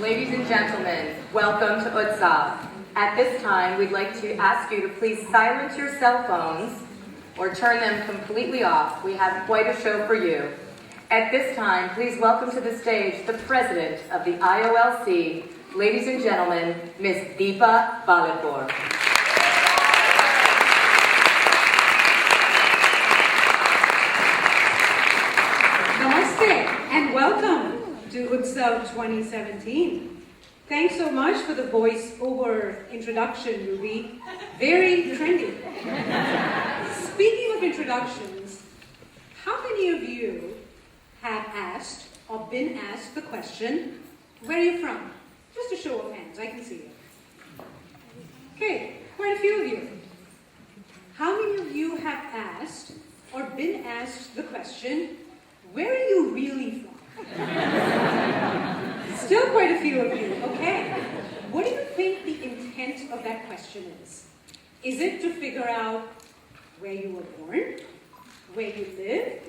Ladies and gentlemen, welcome to Utsav. At this time, we'd like to ask you to please silence your cell phones or turn them completely off. We have quite a show for you. At this time, please welcome to the stage the president of the IOLC, ladies and gentlemen, Ms. Deepa Balipur. Namaste and welcome to Utsav 2017. Thanks so much for the voice-over introduction, Ruby. Very trendy. Speaking of introductions, how many of you have asked or been asked the question, where are you from? Just a show of hands, I can see you. Okay, quite a few of you. How many of you have asked or been asked the question, where are you really from? Still quite a few of you. Okay. What do you think the intent of that question is? Is it to figure out where you were born, where you live,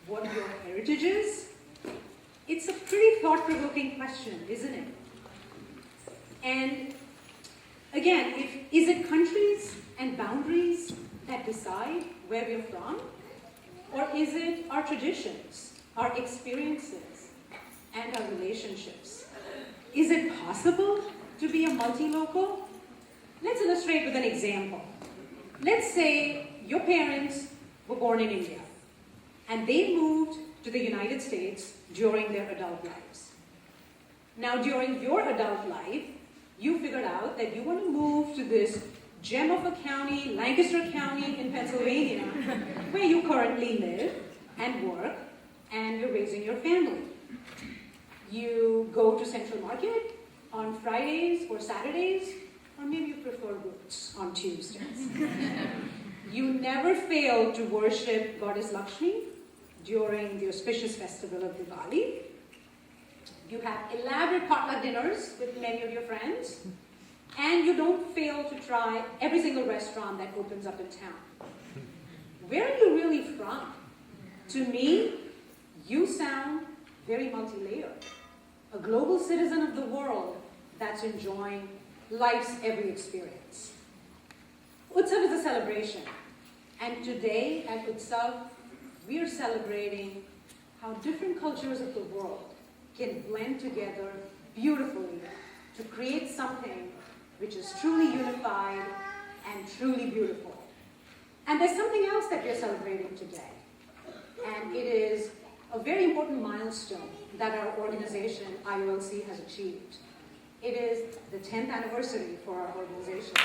what your heritage is? It's a pretty thought-provoking question, isn't it? And again, is it countries and boundaries that decide where we're from? Or is it our traditions, our experiences, and our relationships? Is it possible to be a multi-local? Let's illustrate with an example. Let's say your parents were born in India, and they moved to the United States during their adult lives. Now, during your adult life, you figured out that you want to move to this gem of a county, Lancaster County in Pennsylvania, where you currently live and work, and you're raising your family. You go to Central Market on Fridays or Saturdays, or maybe you prefer Roots on Tuesdays. You never fail to worship Goddess Lakshmi during the auspicious festival of Diwali. You have elaborate potluck dinners with many of your friends, and you don't fail to try every single restaurant that opens up in town. Where are you really from? To me, you sound very multi-layered. A global citizen of the world that's enjoying life's every experience. Utsav is a celebration. And today at Utsav, we are celebrating how different cultures of the world can blend together beautifully to create something which is truly unified and truly beautiful. And there's something else that we're celebrating today. And it is a very important milestone that our organization, IOLC, has achieved. It is the 10th anniversary for our organization.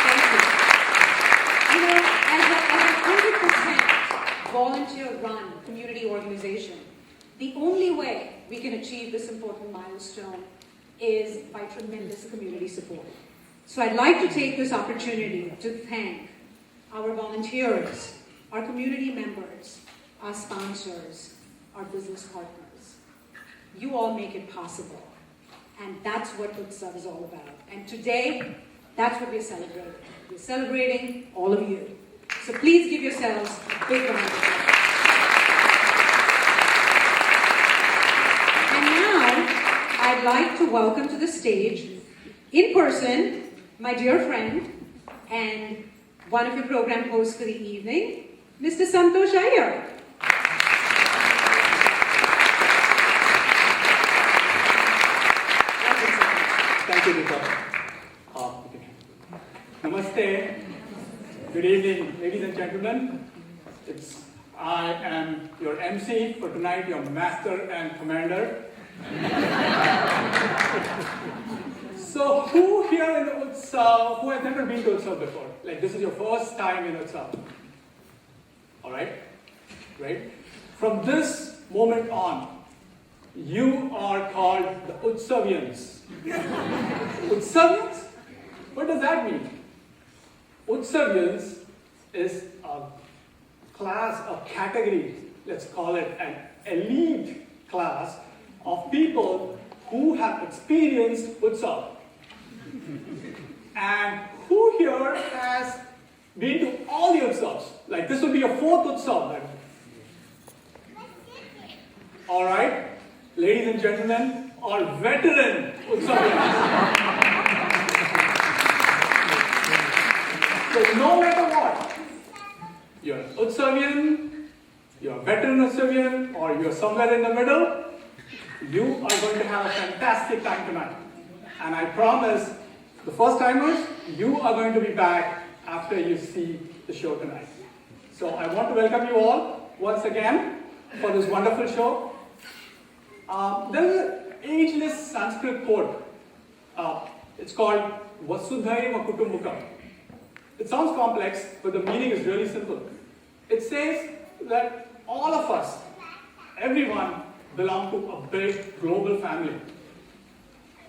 Thank you. You know, as a 100% volunteer-run community organization, the only way we can achieve this important milestone is by tremendous community support. So I'd like to take this opportunity to thank our volunteers, our community members, our sponsors, our business partners. You all make it possible. And that's what Utsav is all about. And today, that's what we're celebrating. We're celebrating all of you. So please give yourselves a big round of applause. And now, I'd like to welcome to the stage, in person, my dear friend, and one of your program hosts for the evening, Mr. Santosh Iyer. Thank you, Deepa. Namaste. Good evening, ladies and gentlemen. I am your MC for tonight, your master and commander. So, who here in Utsav, who has never been to Utsav before? Like, this is your first time in Utsav. All right? Right? From this moment on, you are called the Utsavians. Utsavians? What does that mean? Utsavians is a class, a category, let's call it an elite class of people who have experienced Utsav. And who here has been to all the Utsavs? Like, this will be your fourth Utsav then. All right? ladies and gentlemen, are veteran Utsavians. So no matter what, you're an Utsavian, you're a veteran Utsavian, or you're somewhere in the middle, you are going to have a fantastic time tonight. And I promise, the first timers, you are going to be back after you see the show tonight. So I want to welcome you all once again for this wonderful show. There is an ageless Sanskrit quote. It's called Vasudhaiva Kutumbakam. It sounds complex, but the meaning is really simple. It says that all of us, everyone, belong to a big global family.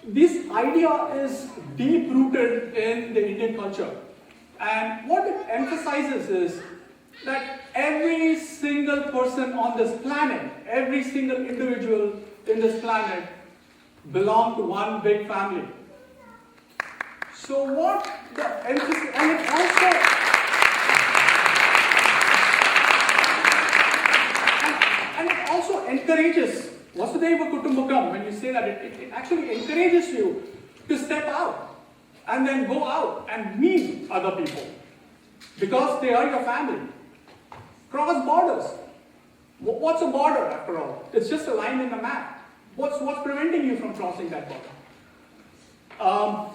This idea is deep-rooted in the Indian culture. And what it emphasizes is that every single person on this planet, every single individual in this planet belong to one big family. So what the emphasis, and it also encourages, Vasudhaiva Kutumbakam, when you say that, it actually encourages you to step out and then go out and meet other people because they are your family. Cross borders. What's a border after all? It's just a line in the map. What's preventing you from crossing that border?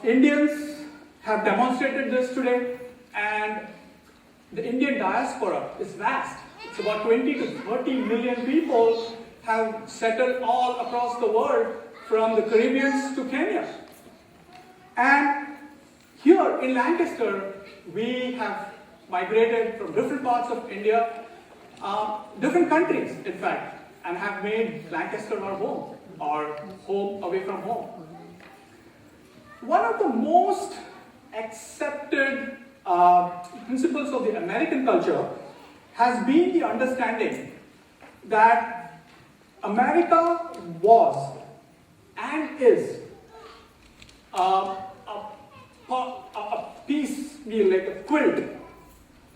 Indians have demonstrated this today, and the Indian diaspora is vast. It's about 20 to 30 million people have settled all across the world, from the Caribbean to Kenya. And here in Lancaster, we have migrated from different parts of India, different countries, in fact, and have made Lancaster our home, or home away from home. One of the most accepted principles of the American culture has been the understanding that America was and is a piecemeal, like a quilt,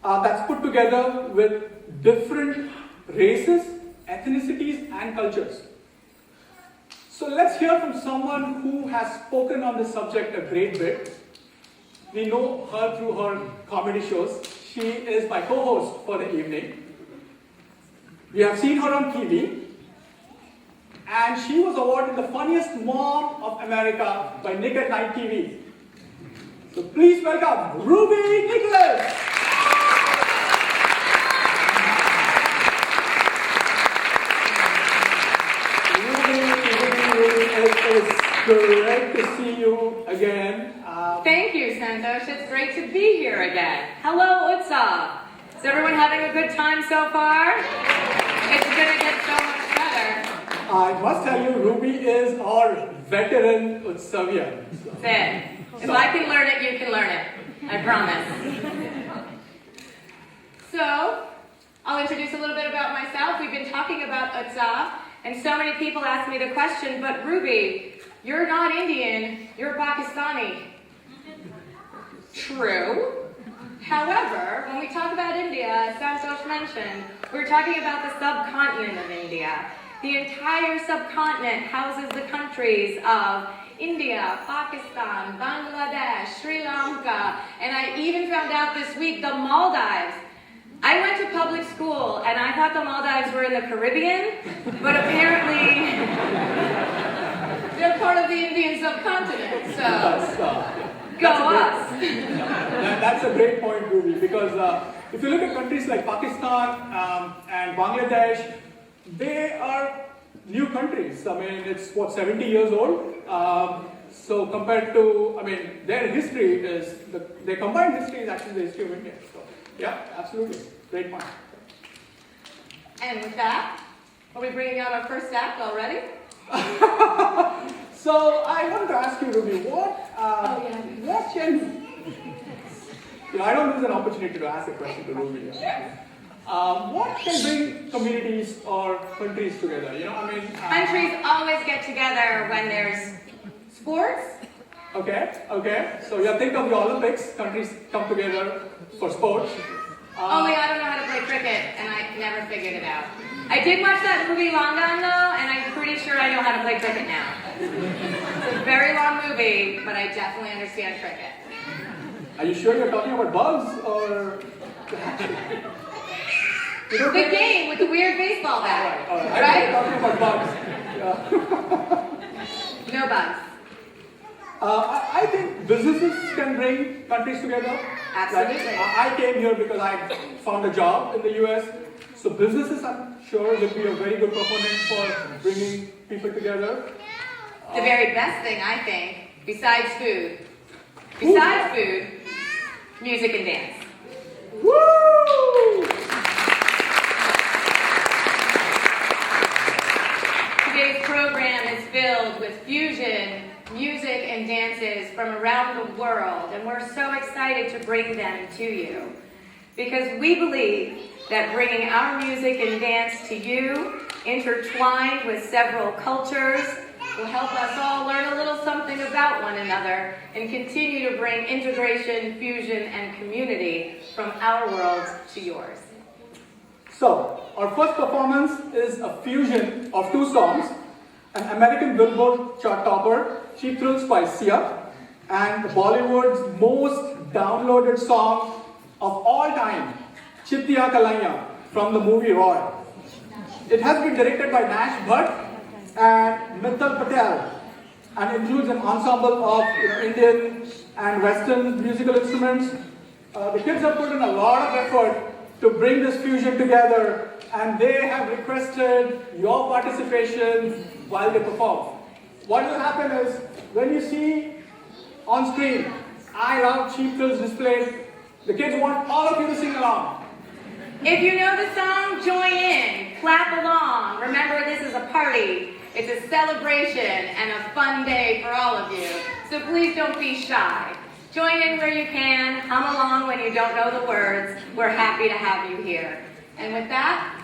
that's put together with different races, ethnicities, and cultures. So let's hear from someone who has spoken on this subject a great bit. We know her through her comedy shows. She is my co-host for the evening. We have seen her on TV, and she was awarded the funniest mom of America by Nick at Night TV. So please welcome Ruby Nicholas. It's great to see you again. Thank you, Santosh. It's great to be here again. Hello, Utsav. Is everyone having a good time so far? It's going to get so much better. I must tell you, Ruby is our veteran Utsavian. That's it. If I can learn it, you can learn it. I promise. So, I'll introduce a little bit about myself. We've been talking about Utsav, and so many people ask me the question, but Ruby, you're not Indian, you're Pakistani. True. However, when we talk about India, as Santosh mentioned, we're talking about the subcontinent of India. The entire subcontinent houses the countries of India, Pakistan, Bangladesh, Sri Lanka, and I even found out this week the Maldives. I went to public school and I thought the Maldives were in the Caribbean, but apparently they're part of the Indian subcontinent, so go us. That's a great point, Ruby, because if you look at countries like Pakistan and Bangladesh, they are new countries. I mean, it's 70 years old. So compared to, their history is, their combined history is actually the history of India. So, yeah, absolutely. Great point. And with that, are we bringing out our first act already? So I wanted to ask you, Ruby, what can, I don't lose an opportunity to ask a question to Ruby. What can bring communities or countries together? Countries always get together when there's sports. Okay. So you think of the Olympics, countries come together for sports. Only I don't know how to play cricket, and I never figured it out. I did watch that movie Longan though, and I'm pretty sure I know how how to play cricket now. It's a very long movie, but I definitely understand cricket. Are you sure you're talking about bugs or? The game with the weird baseball bat. All right. Right? I'm talking about bugs. Yeah. No bugs. I think businesses can bring countries together. Absolutely. Like, I came here because I found a job in the US. So businesses, I'm sure, will be a very good proponent for bringing people together. The very best thing, I think, besides food, music and dance. Woo! Today's program is filled with fusion, music, and dances from around the world, and we're so excited to bring them to you. Because we believe that bringing our music and dance to you, intertwined with several cultures, will help us all learn a little something about one another and continue to bring integration, fusion, and community from our world to yours. So, our first performance is a fusion of two songs, an American Billboard chart topper, Cheap Thrills by Sia, and Bollywood's most downloaded song of all time, Chittiya Kalaiya, from the movie Roy. It has been directed by Nash Bhatt and Mithal Patel, and includes an ensemble of Indian and Western musical instruments. The kids have put in a lot of effort to bring this fusion together, and they have requested your participation while they perform. What will happen is, when you see on screen, I Love Cheap Thrills displayed, the kids want all of you to sing along. If you know the song, join in, clap along. Remember, this is a party. It's a celebration and a fun day for all of you. So please don't be shy. Join in where you can, hum along when you don't know the words. We're happy to have you here. And with that,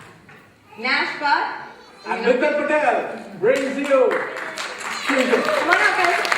Nash Bhatt And Mithal Patel brings you fusion. Come on up, guys.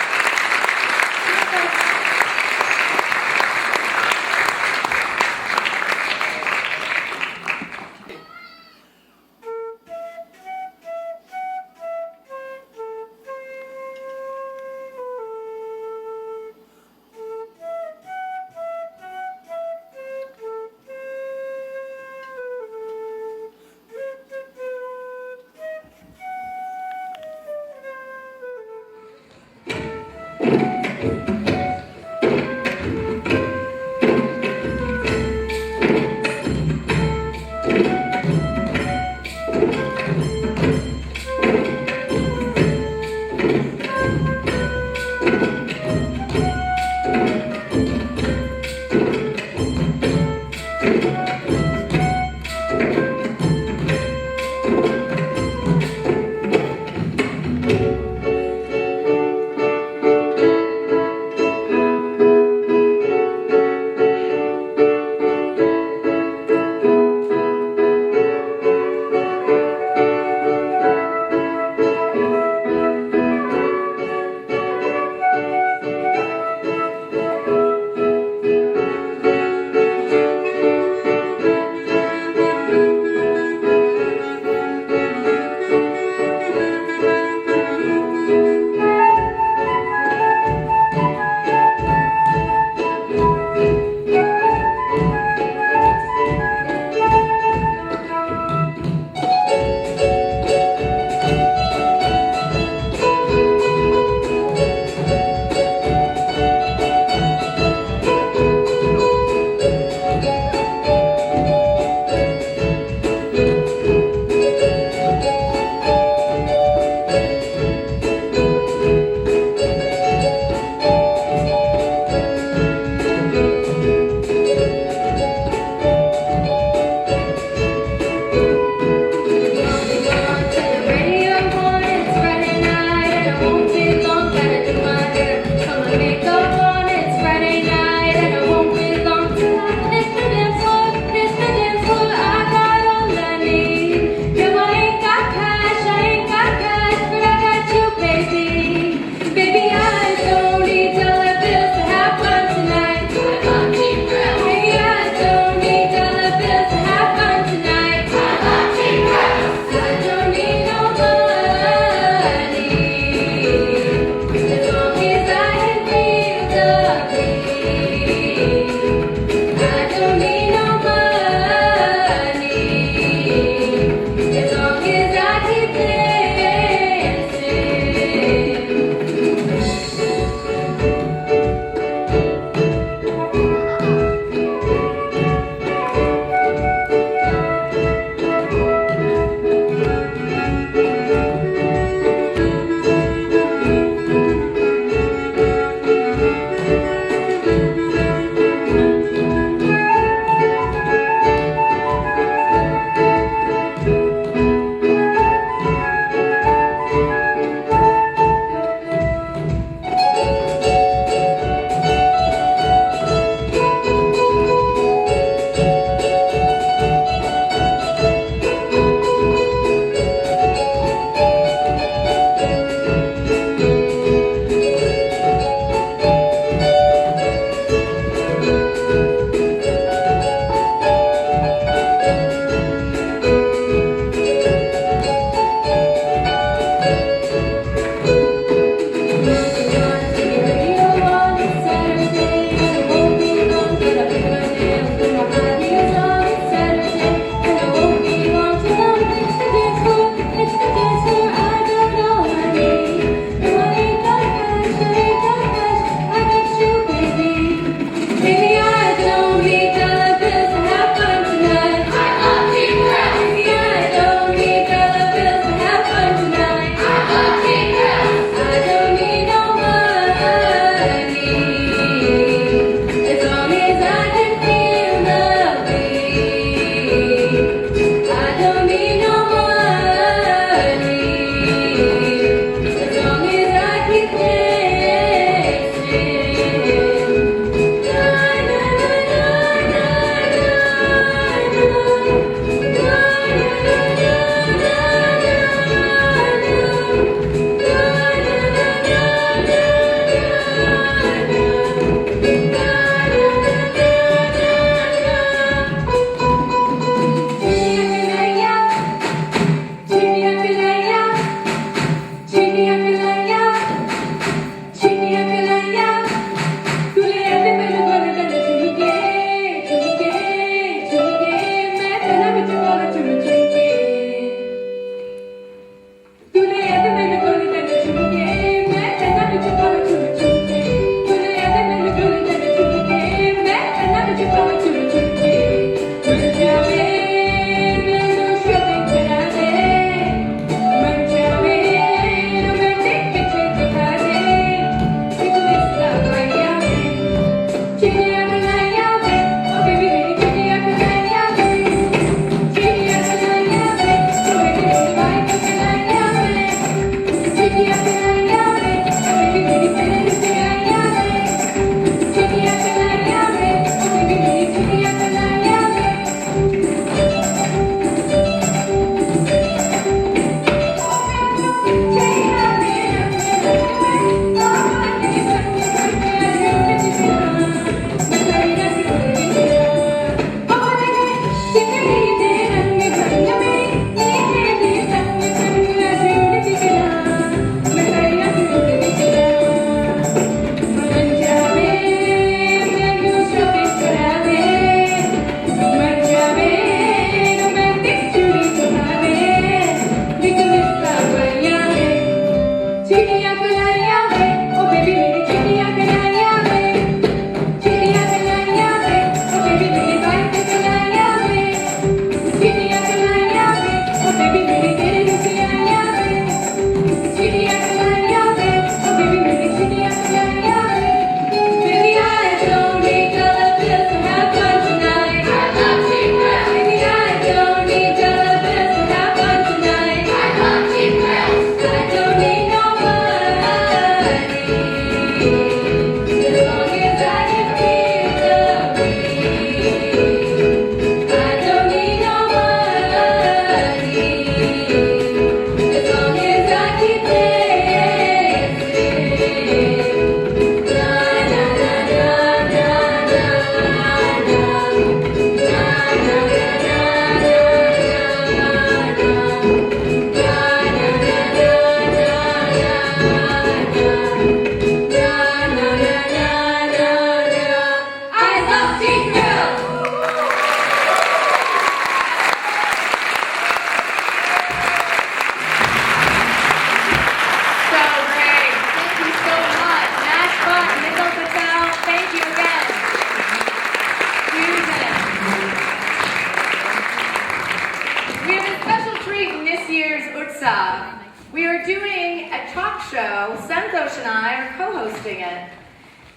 We are doing a talk show. Santosh and I are co-hosting it.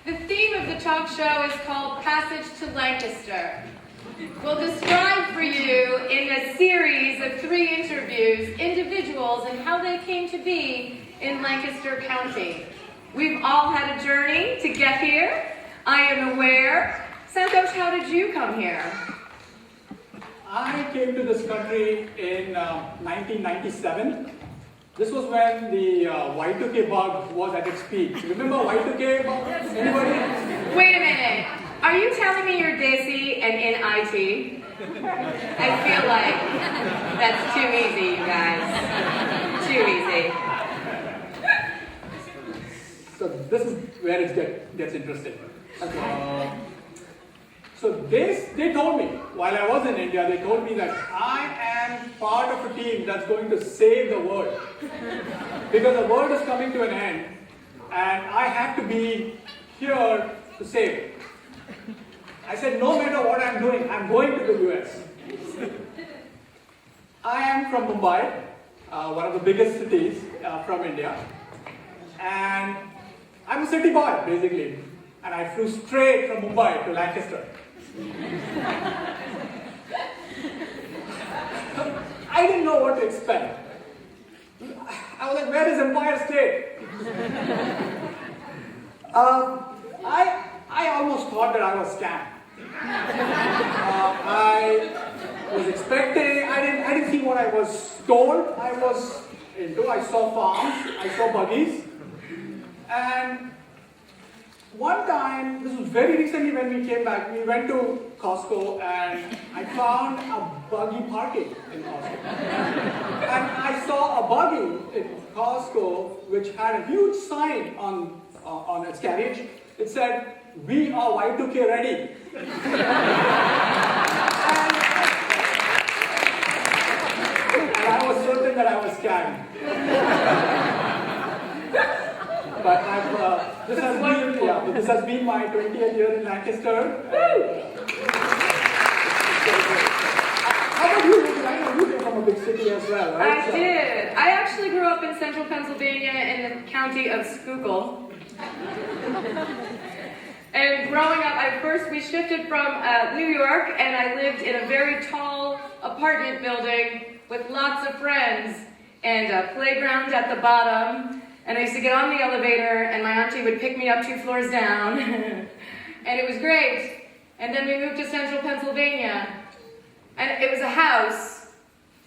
The theme of the talk show is called Passage to Lancaster. We'll describe for you in a series of 3 interviews individuals and how they came to be in Lancaster County. We've all had a journey to get here. I am aware. Santosh, how did you come here? I came to this country in 1997. This was when the Y2K bug was at its peak. Remember Y2K bug? Anybody? Wait a minute. Are you telling me you're Desi and in IT? I feel like that's too easy, you guys. Too easy. So this is where it gets interesting. Okay. So they told me, while I was in India, they told me that I am part of a team that's going to save the world. Because the world is coming to an end, and I have to be here to save it. I said, no matter what I'm doing, I'm going to the US. I am from Mumbai, one of the biggest cities from India. And I'm a city boy, basically. And I flew straight from Mumbai to Lancaster. I didn't know what to expect. I was like, where is Empire State? I almost thought that I was scammed. I was expecting, I didn't see what I was told I was into. I saw farms, I saw buggies. And one time, this was very recently when we came back, we went to Costco and I found a buggy parking in Costco. And I saw a buggy in Costco which had a huge sign on its carriage. It said, "We are Y2K ready." and I was certain that I was scammed. But this has been my 20th year in Lancaster. How about you? I know you came from a big city as well, right? I did. I actually grew up in central Pennsylvania in the county of Schuylkill. And growing up, we shifted from New York, and I lived in a very tall apartment building with lots of friends and a playground at the bottom. And I used to get on the elevator, and my auntie would pick me up 2 floors down. And it was great. And then we moved to central Pennsylvania. And it was a house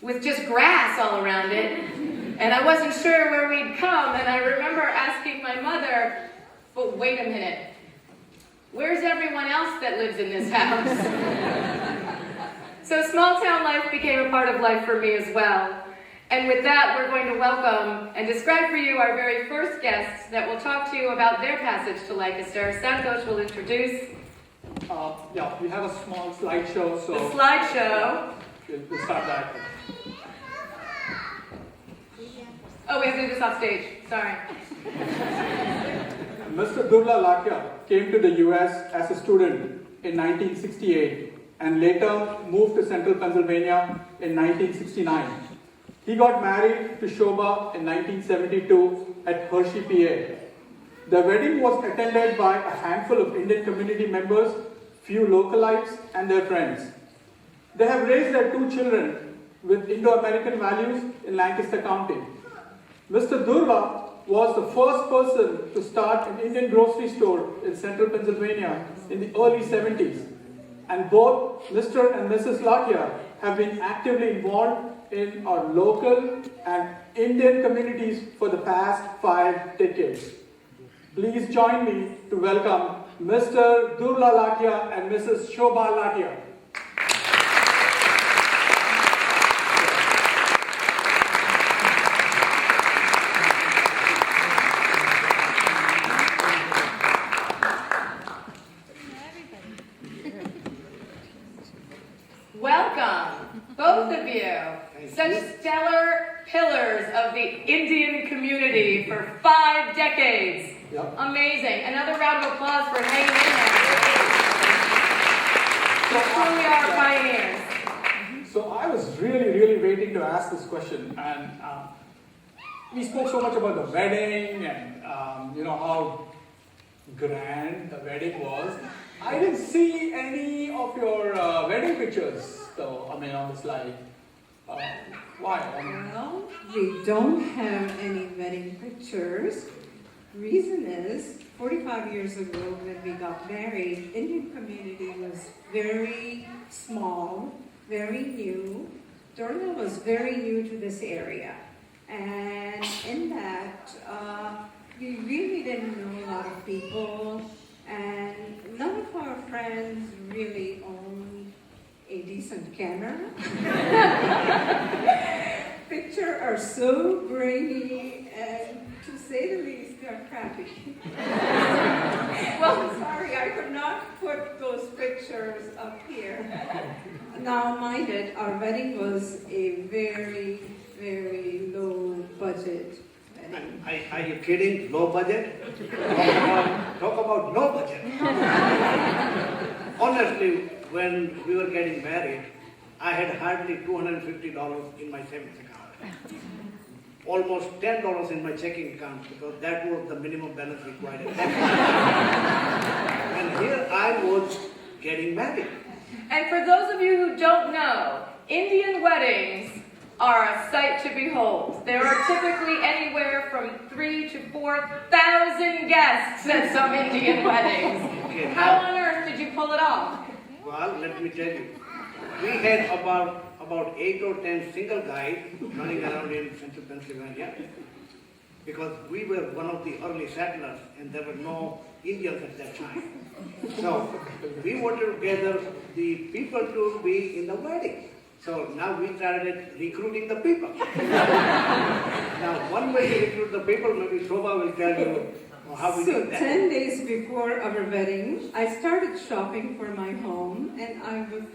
with just grass all around it. And I wasn't sure where we'd come. And I remember asking my mother, but wait a minute. Where's everyone else that lives in this house? So small town life became a part of life for me as well. And with that, we're going to welcome and describe for you our very first guests that will talk to you about their passage to Lancaster. Santosh will introduce. Yeah, we have a small slideshow. So the slideshow. We'll start that. Oh, we have to do this off stage. Sorry. Mr. Durla Lakia came to the US as a student in 1968 and later moved to central Pennsylvania in 1969. He got married to Shobha in 1972 at Hershey, PA. The wedding was attended by a handful of Indian community members, few localites, and their friends. They have raised their 2 children with Indo-American values in Lancaster County. Mr. Durla was the first person to start an Indian grocery store in central Pennsylvania in the early 70s. And both Mr. and Mrs. Lakia have been actively involved in our local and Indian communities for the past 5 decades. Please join me to welcome Mr. Durla Lakia and Mrs. Shobha Lakia. Welcome, both of you. Such stellar pillars of the Indian community for 5 decades. Yep. Amazing. Another round of applause for hanging in there. You truly are pioneers. So I was really waiting to ask this question, and we spoke so much about the wedding and how grand the wedding was. I didn't see any of your wedding pictures, though. I mean, on the slide. Why? Well, we don't have any wedding pictures. Reason is, 45 years ago when we got married, Indian community was very small, very new. Durga was very new to this area. And in that, we really didn't know a lot of people, and none of our friends really owned a decent camera. Pictures are so grainy, and to say the least, they're crappy. Well, I'm sorry, I could not put those pictures up here. Now, mind it, our wedding was a very, very low budget wedding. Are you kidding? Low budget? Talk about no budget. Honestly, when we were getting married, I had hardly $250 in my savings account. Almost $10 in my checking account because that was the minimum balance required at that time. And here I was getting married. And for those of you who don't know, Indian weddings are a sight to behold. There are typically anywhere from 3,000 to 4,000 guests at some Indian weddings. Okay, How on earth did you pull it off? well, let me tell you. We had about 8 or 10 single guys running around in central Pennsylvania because we were one of the early settlers and there were no Indians at that time. So we wanted to gather the people to be in the wedding. So now we started recruiting the people. Now one way to recruit the people, maybe Shobha will tell you how we So did that. 10 days before our wedding, I started shopping for my home, and I would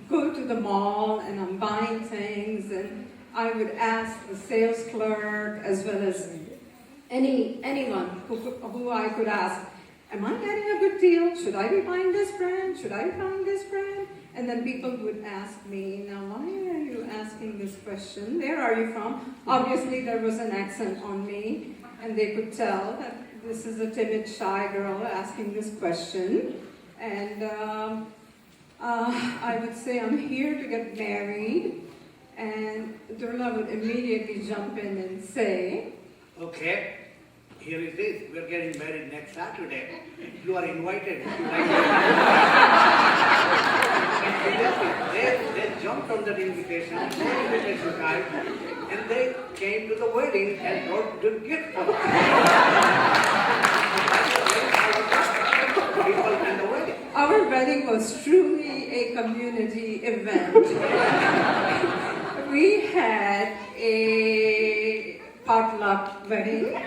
go to the mall and I'm buying things, and I would ask the sales clerk as well as anyone who I could ask, am I getting a good deal? Should I be buying this brand? Should I be buying this brand? And then people would ask me, now why are you asking this question? Where are you from? Obviously there was an accent on me, and they could tell that this is a timid, shy girl asking this question. And I would say, I'm here to get married. And Durla would immediately jump in and say, Okay, here it is. We're getting married next Saturday. You are invited. They jumped on that invitation card, and they came to the wedding and brought the gift for us. People in the wedding. our wedding was truly a community event. We had a potluck wedding.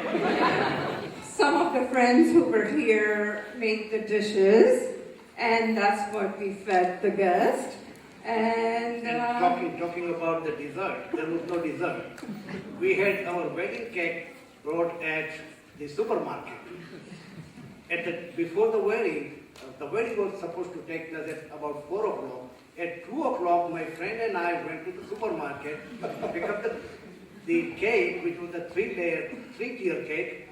Some of the friends who were here made the dishes, and that's what we fed the guests. And Talking about the dessert, there was no dessert. We had our wedding cake brought at the supermarket. Before the wedding was supposed to take place at about 4 o'clock. At 2 o'clock, my friend and I went to the supermarket to pick up the cake, which was a three-tier cake.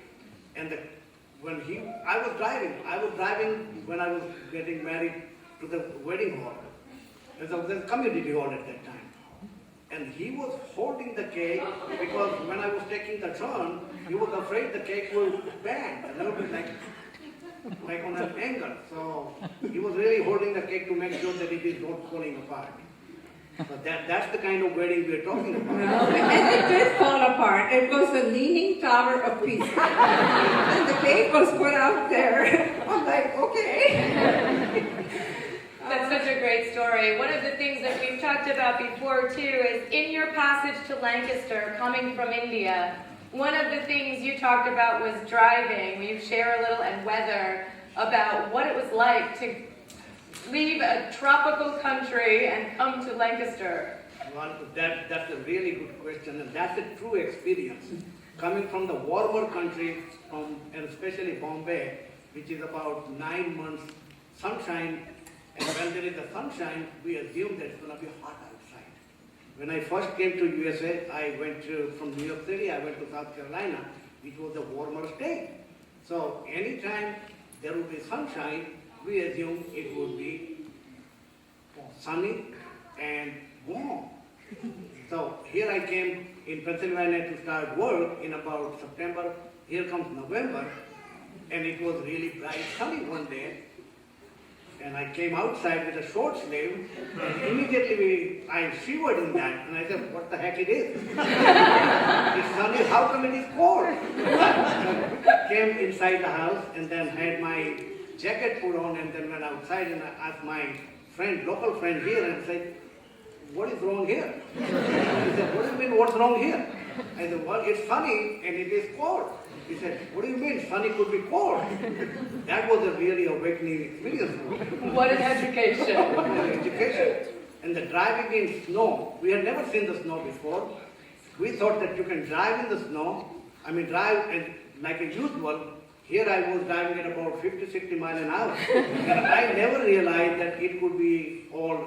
And I was driving when I was getting married to the wedding hall. There was a community hall at that time. And he was holding the cake because when I was taking the turn, he was afraid the cake would bend a little bit like on an angle. So he was really holding the cake to make sure that it is not falling apart. But that's the kind of wedding we're talking about. and it did fall apart. It was a leaning tower of pieces. And the cake was put out there. I'm like, okay. That's such a great story. One of the things that we've talked about before too is in your passage to Lancaster, coming from India, one of the things you talked about was driving. Will you share a little, and weather, about what it was like to leave a tropical country and come to Lancaster? Well, that's a really good question, and that's a true experience. Coming from the warmer country, and especially Bombay, which is about 9 months sunshine, and when there is a sunshine, we assume that it's going to be hot outside. When I first came to USA, I went from New York City, I went to South Carolina, which was a warmer state. So anytime there would be sunshine, we assumed it would be sunny and warm. So here I came in Pennsylvania to start work in about September. Here comes November, and it was really bright sunny one day. And I came outside with a short sleeve, and immediately I shivered in that, and I said, what the heck it is? It's sunny, how come it is cold? So came inside the house, and then had my jacket put on, and then went outside, and I asked my friend, local friend here, and said, what is wrong here? He said, what do you mean, what's wrong here? I said, well, it's sunny, and it is cold. He said, what do you mean, sunny could be cold? That was a really awakening experience for me. What an education. Education. And the driving in snow, we had never seen the snow before. We thought that you can drive in the snow, drive and like usual. Here I was driving at about 50, 60 miles an hour. And I never realized that it could be all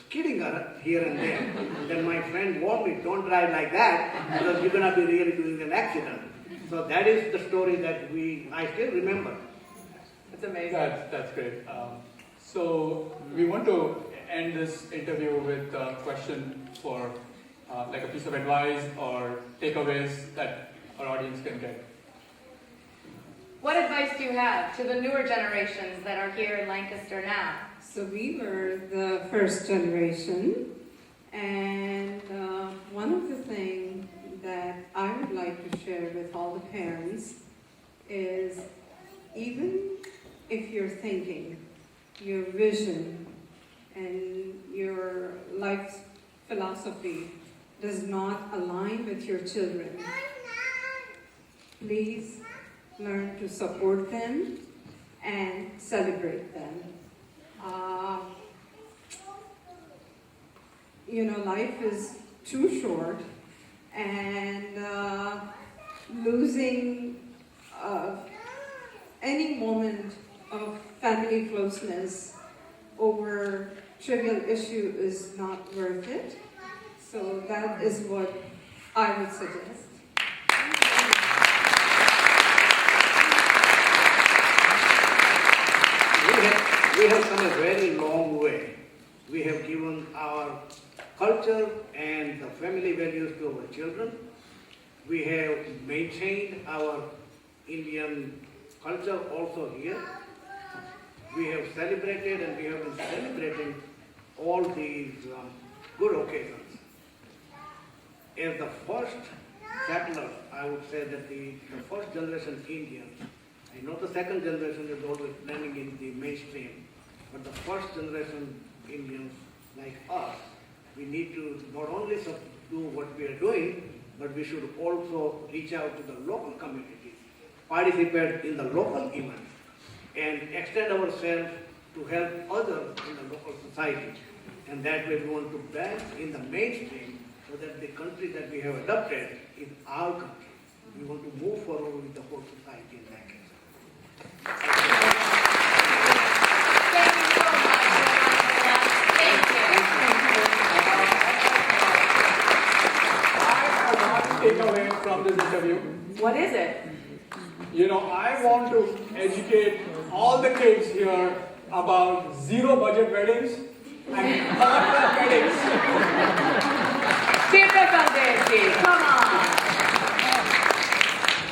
skidding here and there. And then my friend warned me, don't drive like that, because you're going to be really doing an accident. So that is the story that I still remember. It's amazing. That's great. So we want to end this interview with a question for like a piece of advice or takeaways that our audience can get. What advice do you have to the newer generations that are here in Lancaster now? So we were the first generation, and one of the things that I would like to share with all the parents is, even if you're thinking your vision and your life philosophy does not align with your children, please learn to support them and celebrate them. Life is too short, and losing any moment of family closeness over trivial issue is not worth it. So that is what I would suggest. We have come a very long way. We have given our culture and the family values to our children. We have maintained our Indian culture also here. We have celebrated, and we have been celebrating all these good occasions. As the first settlers, I would say that the first generation Indians, I know the second generation is always blending in the mainstream, but the first generation Indians like us, we need to not only do what we are doing, but we should also reach out to the local communities, participate in the local events, and extend ourselves to help others in the local society. And that way we want to blend in the mainstream so that the country that we have adopted is our country. We want to move forward with the whole society in that case. Thank you so much. Thank you. Takeaway from this interview. What is it? I want to educate all the kids here about zero budget weddings and thoughtful weddings. Come on.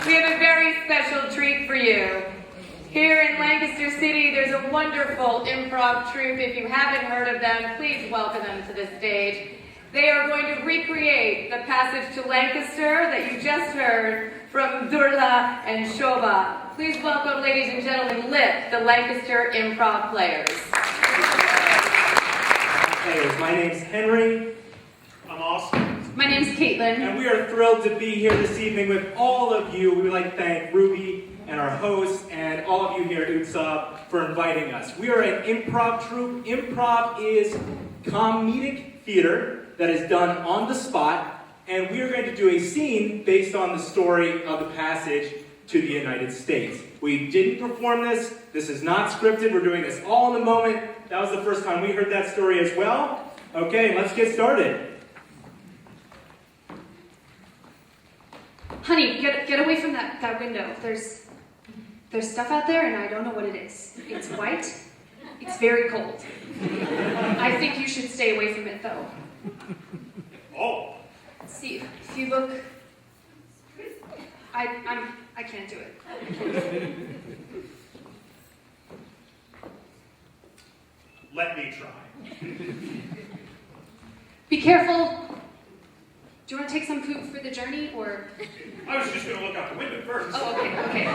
We have a very special treat for you. Here in Lancaster City, there's a wonderful improv troupe. If you haven't heard of them, please welcome them to the stage. They are going to recreate the passage to Lancaster that you just heard from Durla and Shobha. Please welcome, ladies and gentlemen, Lip, the Lancaster improv players. Hey, my name's Henry. I'm Austin. My name's Caitlin. And we are thrilled to be here this evening with all of you. We would like to thank Ruby and our hosts and all of you here at Utsav for inviting us. We are an improv troupe. Improv is comedic theater that is done on the spot, and we are going to do a scene based on the story of the passage to the United States. We didn't perform this. This is not scripted. We're doing this all in the moment. That was the first time we heard that story as well. Okay, let's get started. Honey, get away from that window. There's stuff out there and I don't know what it is. It's white. It's very cold. I think you should stay away from it though. Oh, See, if you look, I can't do it. let me try. Be careful. Do you want to take some food for the journey, or? I was just gonna look out the window first. Oh, okay.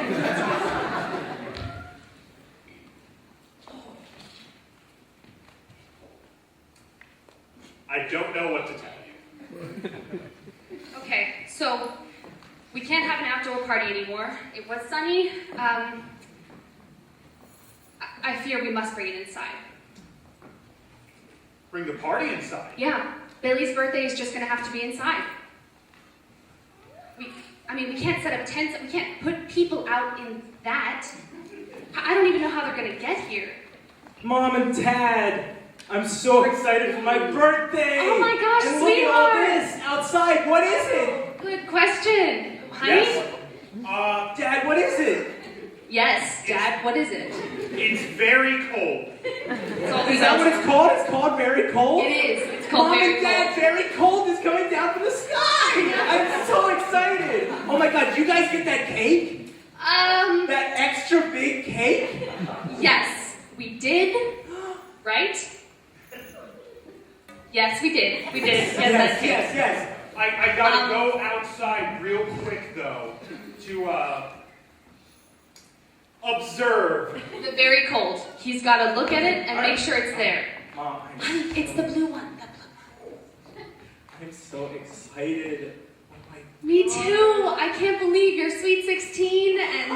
I don't know what to tell you. Okay, so we can't have an outdoor party anymore. It was sunny. I fear we must bring it inside. Bring the party inside. Yeah, Billy's birthday is just gonna have to be inside. We can't set up tents. We can't put people out in that. I don't even know how they're gonna get here. Mom and Dad, I'm so excited for my birthday! Oh my gosh, and look at all sweetheart! this outside. What is it? Good question, honey. Yes. Dad, what is it? Yes, Dad. What is it? It's very cold. It's all Is that what it's called? It's called very cold? It is. It's called Mom very and Dad, cold. very cold is coming down from the sky! I'm so excited! Oh my god, you guys get that cake? That extra big cake? Yes, we did. Right? Yes, we did. We did. Yes, that's it. Yes. I gotta go outside real quick though to observe. The very cold. He's got to look at it and make sure it's there. Mom, Honey, it's the blue one. I'm so excited. Oh my Me too. I can't believe you're sweet 16 and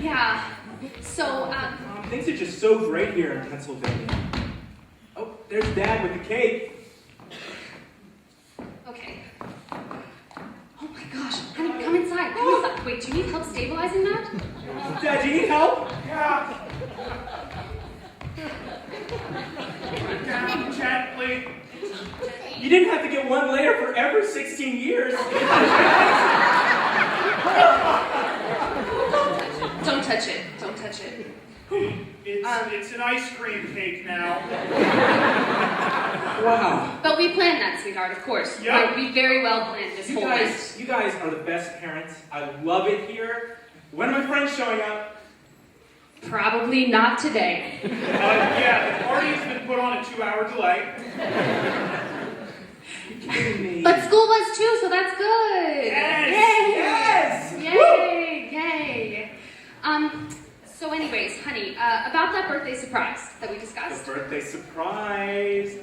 yeah. So Mom, things are just so great here in Pennsylvania. Oh, there's Dad with the cake. okay. Oh my gosh, honey, come inside. Come inside. Wait, do you need help stabilizing that? Dad, do you need help? Yeah. Down gently. You didn't have to get one layer for every 16 years. Don't touch it. Don't touch it. It's an ice cream cake now. Wow. But we planned that, sweetheart, of course. Yeah. We very well planned this whole night. You guys are the best parents. I love it here. When are my friends showing up? Probably not today. Yeah, the party's been put on a 2-hour delay. You're kidding me. But school was too, so that's good. Yes! Yay! Yes! Yay! So anyways, honey, about that birthday surprise that we The discussed. birthday surprise.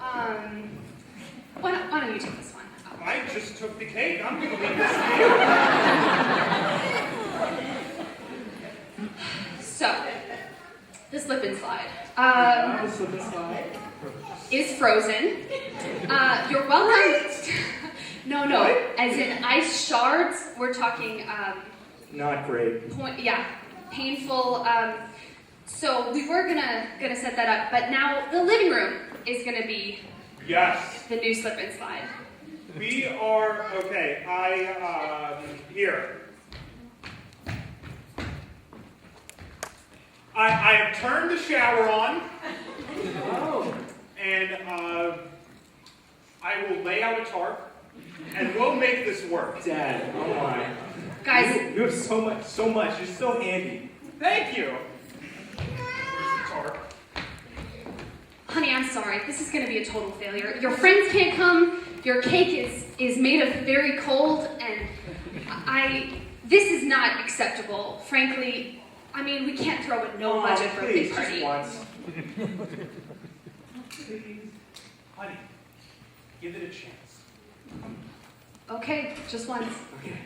Why don't you take this one? I just took the cake. I'm gonna leave this here. So, the slip and slide. The slip and slide. Is frozen. You're welcome. No, What? as in ice shards. We're talking, Not great. painful. So we were gonna set that up, but now the living room is gonna be Yes. the new slip and slide. We are, okay, here. I have turned the shower on. Oh. And I will lay out a tarp, and we'll make this work. Dad, oh my. Guys, You have so much. You're so handy. Thank you. Where's the tarp? honey, I'm sorry. This is gonna be a total failure. Your friends can't come. Your cake is made of very cold, and this is not acceptable. Frankly, I mean, we can't throw a no-budget birthday Please, party. just once. Please. Honey, give it a chance. Okay, just once. Okay.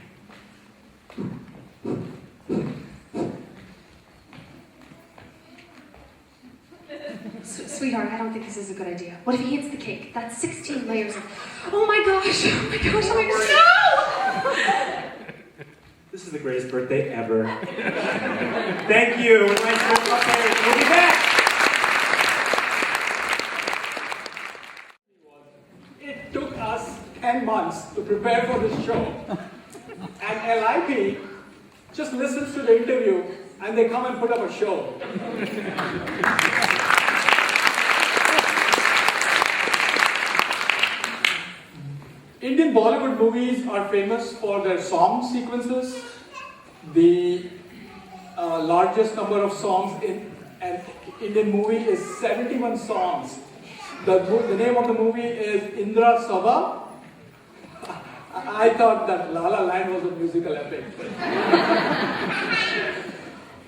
Sweetheart, I don't think this is a good idea. What if he hits the cake? That's 16 layers of... Oh my gosh! Oh my gosh! Oh my gosh! No! This is the greatest birthday ever. Thank you. Nice birthday. We'll be back. It took us 10 months to prepare for this show. And LIP just listens to the interview and they come and put up a show. Indian Bollywood movies are famous for their song sequences. The largest number of songs in an Indian movie is 71 songs. The name of the movie is Indra Sabha. I thought that La La Land was a musical epic.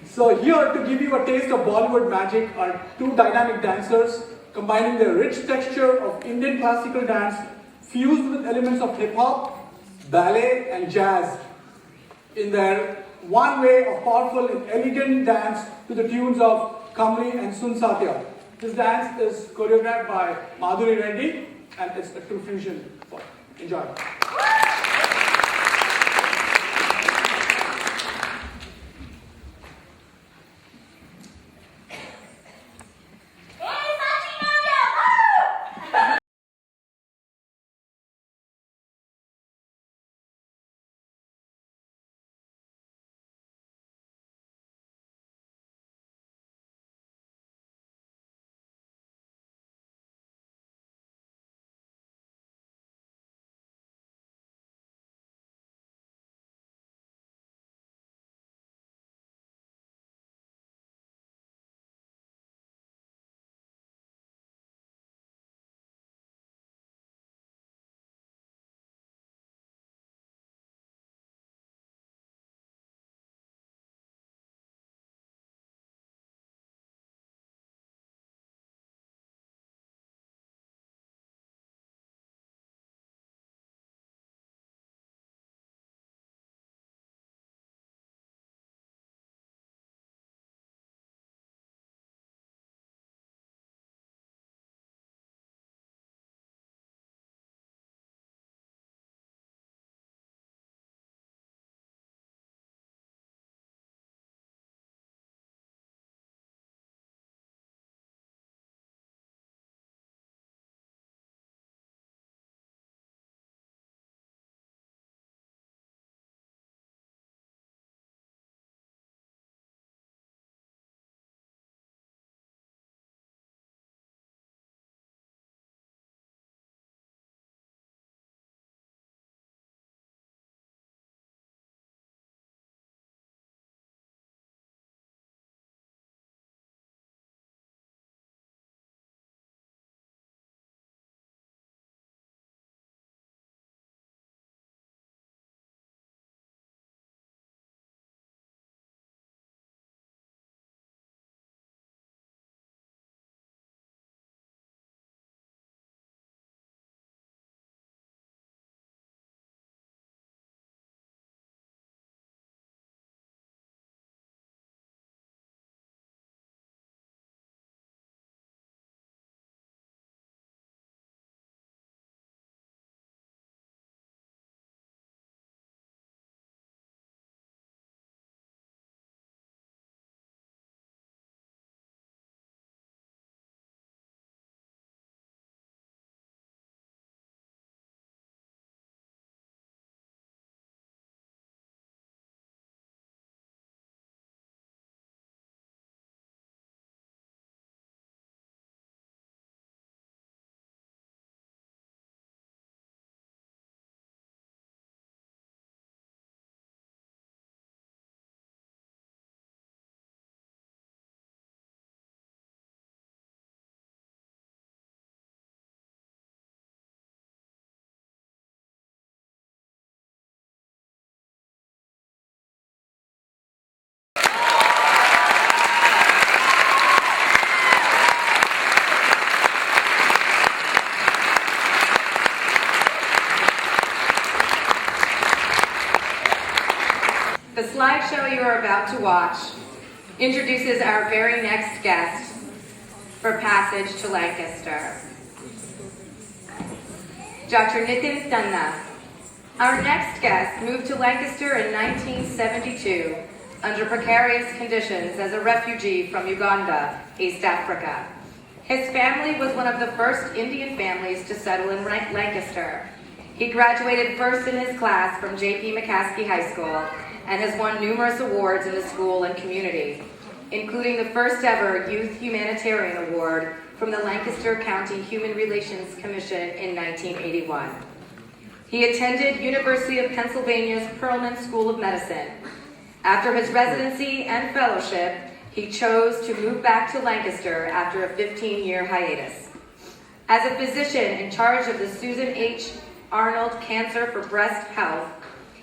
So here, to give you a taste of Bollywood magic, are two dynamic dancers combining the rich texture of Indian classical dance fused with elements of hip-hop, ballet and jazz in their one way of powerful and elegant dance to the tunes of Kamli and Sun Satya. This dance is choreographed by Madhuri Reddy and it's a true fusion. So, enjoy. The slideshow you are about to watch introduces our very next guest for Passage to Lancaster, Dr. Nitin Tanna. Our next guest moved to Lancaster in 1972 under precarious conditions as a refugee from Uganda, East Africa. His family was one of the first Indian families to settle in Lancaster. He graduated first in his class from J.P. McCaskey High School and has won numerous awards in the school and community, including the first ever Youth Humanitarian Award from the Lancaster County Human Relations Commission in 1981. He attended University of Pennsylvania's Perelman School of Medicine. After his residency and fellowship, he chose to move back to Lancaster after a 15-year hiatus. As a physician in charge of the Susan H. Arnold Cancer for Breast Health,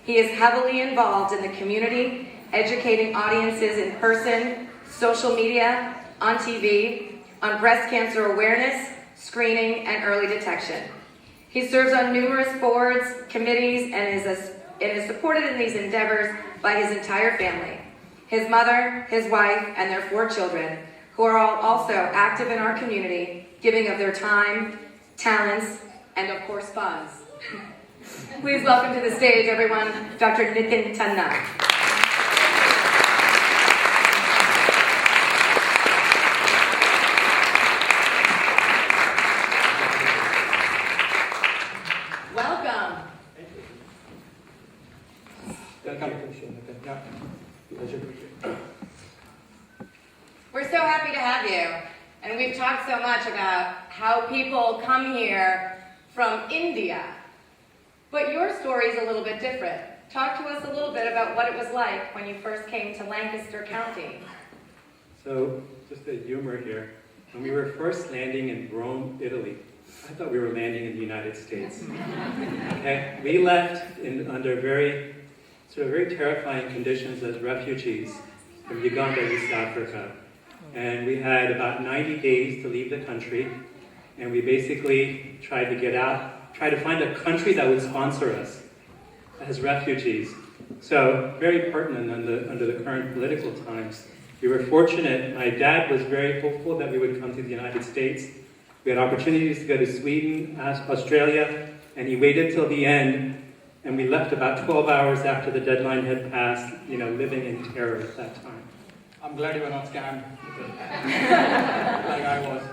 he is heavily involved in the community, educating audiences in person, social media, on TV, on breast cancer awareness, screening, and early detection. He serves on numerous boards, committees, and is supported in these endeavors by his entire family, his mother, his wife, and their 4 children, who are all also active in our community, giving of their time, talents, and of course funds. Please welcome to the stage, everyone, Dr. Nitin Tanna. Welcome. We're so happy to have you. And we've talked so much about how people come here from India. But your story is a little bit different. Talk to us a little bit about what it was like when you first came to Lancaster County. So, just a humor here. When we were first landing in Rome, Italy, I thought we were landing in the United States. Okay? We left under very terrifying conditions as refugees from Uganda, East Africa. And we had about 90 days to leave the country, and we basically tried to get out, try to find a country that would sponsor us as refugees. So, very pertinent under the current political times. We were fortunate. My dad was very hopeful that we would come to the United States. We had opportunities to go to Sweden, Australia, and he waited till the end, and we left about 12 hours after the deadline had passed, living in terror at that time. I'm glad you were not scammed like I was.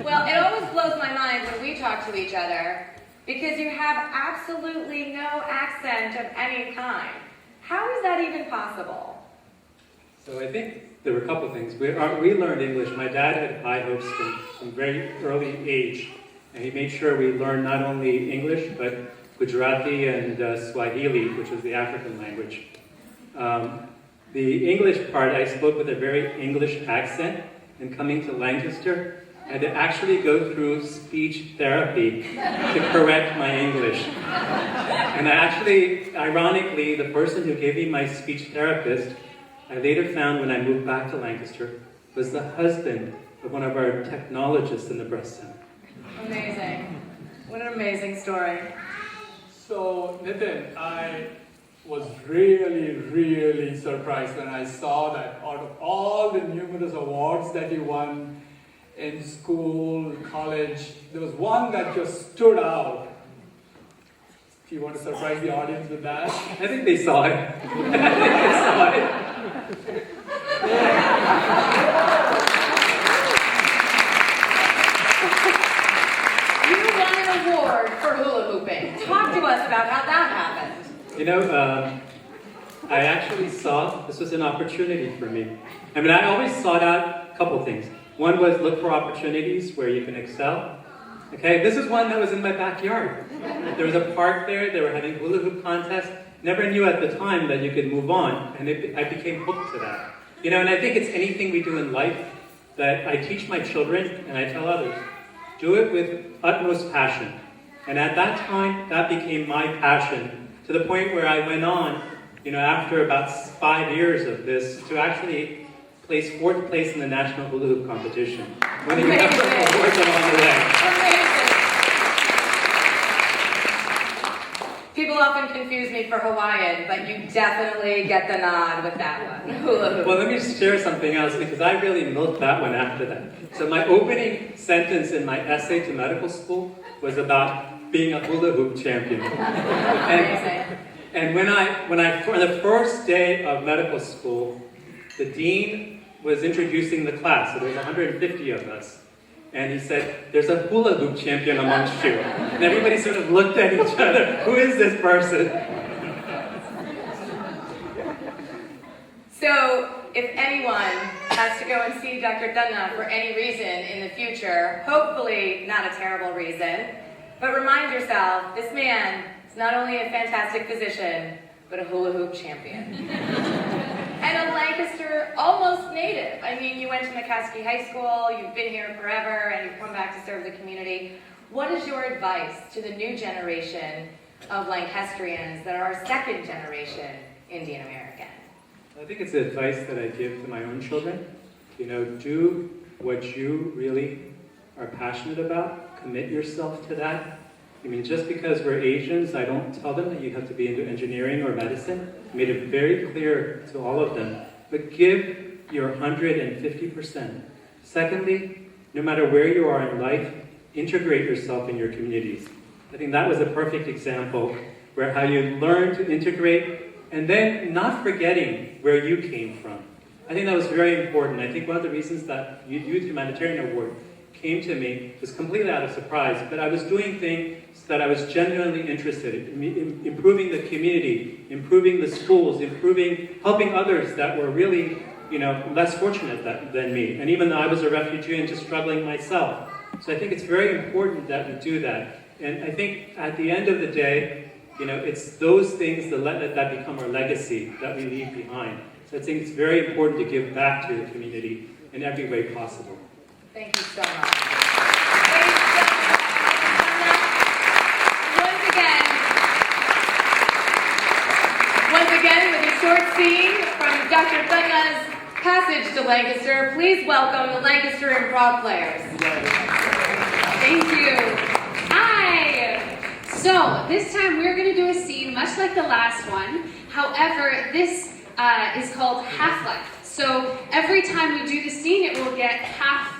Well, it always blows my mind when we talk to each other because you have absolutely no accent of any kind. How is that even possible? So I think there were a couple things. We learned English. My dad had high hopes from very early age, and he made sure we learned not only English, but Gujarati and Swahili, which was the African language. The English part, I spoke with a very English accent, and coming to Lancaster, I had to actually go through speech therapy to correct my English. And ironically, the person who gave me my speech therapist, I later found when I moved back to Lancaster, was the husband of one of our technologists in the breast center. Amazing. What an amazing story. So, Nitin, I was really, really surprised when I saw that out of all the numerous awards that you won in school, college, there was one that just stood out. Do you want to surprise the audience with that? I think they saw it. You won an award for hula hooping. Talk to us about how that happened. I actually saw this was an opportunity for me. I always sought out a couple things. One was look for opportunities where you can excel. Okay, this is one that was in my backyard. There was a park there, they were having hula hoop contests. Never knew at the time that you could move on, and I became hooked to that. And I think it's anything we do in life that I teach my children and I tell others. Do it with utmost passion. And at that time, that became my passion, to the point where I went on, after about 5 years of this, to actually place 4th place in the national hula hoop competition. Winning a number of awards along the way. Amazing. People often confuse me for Hawaiian, but you definitely get the nod with that one. Hula hoop. Well, let me share something else, because I really milked that one after that. So my opening sentence in my essay to medical school was about being a hula hoop champion. And when on the first day of medical school, the dean was introducing the class, so there was 150 of us. and he said, "There's a hula hoop champion amongst you." And everybody sort of looked at each other. Who is this person? So, if anyone has to go and see Dr. Dunna for any reason in the future, hopefully not a terrible reason, but remind yourself, this man is not only a fantastic physician, but a hula hoop champion. And a Lancaster almost native. I mean, you went to McCaskey High School, you've been here forever, and you've come back to serve the community. What is your advice to the new generation of Lancastrians that are second generation Indian American? I think it's the advice that I give to my own children. You know, do what you really are passionate about. Commit yourself to that. I mean, just because we're Asians, I don't tell them that you have to be into engineering or medicine. I made it very clear to all of them. But give your 150%. Secondly, no matter where you are in life, integrate yourself in your communities. I think that was a perfect example where how you learn to integrate and then not forgetting where you came from. I think that was very important. I think one of the reasons that Youth Humanitarian Award came to me was completely out of surprise, but I was doing things that I was genuinely interested in, improving the community, improving the schools, helping others that were really, less fortunate than me. And even though I was a refugee and just struggling myself. So I think it's very important that we do that. And I think at the end of the day, it's those things that become our legacy that we leave behind. So I think it's very important to give back to the community in every way possible. Thank you so much. Ladies and gentlemen, once again, with a short scene from Dr. Dunna's passage to Lancaster, please welcome the Lancaster Improv players. Thank you. Hi. So this time we're going to do a scene much like the last one. However, this is called half-life. So every time we do the scene, it will get a half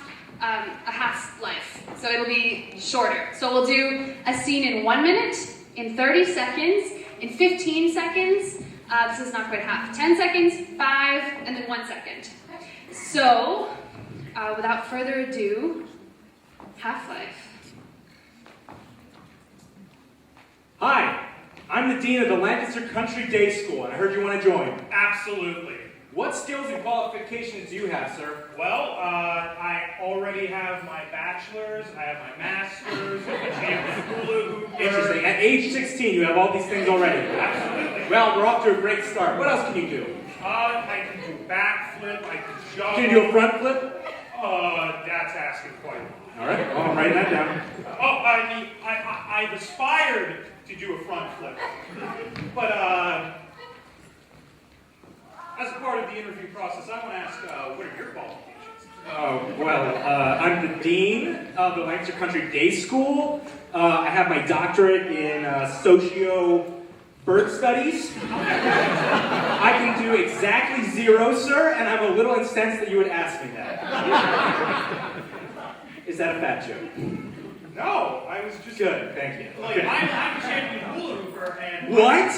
life. So it'll be shorter. So we'll do a scene in 1 minute, in 30 seconds, in 15 seconds. This is not quite half. 10 seconds, 5, and then 1 second. So, without further ado, half-life. Hi, I'm the Dean of the Lancaster Country Day School, and I heard you want to join. Absolutely. What skills and qualifications do you have, sir? Well, I already have my bachelor's, I have my master's, I'm a champion hula hooper. Interesting. At age 16, you have all these things already. Absolutely. Well, we're off to a great start. What else can you do? I can do backflip, I can juggle. Can you do a front flip? That's asking quite a lot. All right, well, I'm writing that down. Oh, I've aspired to do a front flip. But, as a part of the interview process, I want to ask, what are your qualifications? I'm the Dean of the Lancaster Country Day School. I have my doctorate in socio-bird studies. I can do exactly 0, sir, and I'm a little incensed that you would ask me that. Is that a fat joke? No, I was just... Good, thank you. Like, I'm a champion hula hooper, and... What?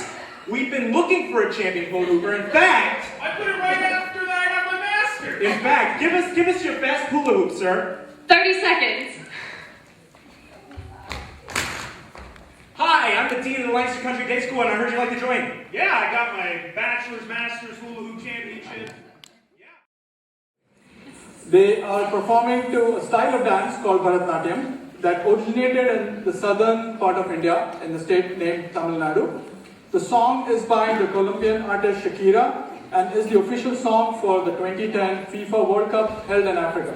We've been looking for a champion hula hooper. In fact... I put it right after that I have my master's! In fact, give us your best hula hoop, sir. 30 seconds. Hi, I'm the Dean of the Lancaster Country Day School, and I heard you'd like to join. Yeah, I got my bachelor's, master's, hula hoop championship. They are performing to a style of dance called Bharatanatyam that originated in the southern part of India, in the state named Tamil Nadu. The song is by the Colombian artist Shakira and is the official song for the 2010 FIFA World Cup held in Africa.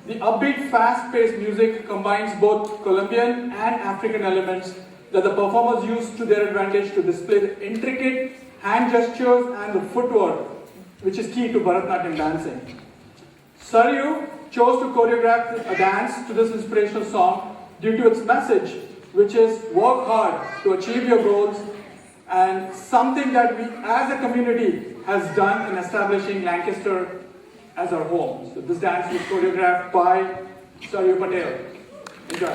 The upbeat, fast-paced music combines both Colombian and African elements that the performers use to their advantage to display the intricate hand gestures and the footwork, which is key to Bharatanatyam dancing. Saryu chose to choreograph a dance to this inspirational song due to its message, which is work hard to achieve your goals, and something that we as a community has done in establishing Lancaster as our home. So this dance was choreographed by Saryu Patel. Enjoy.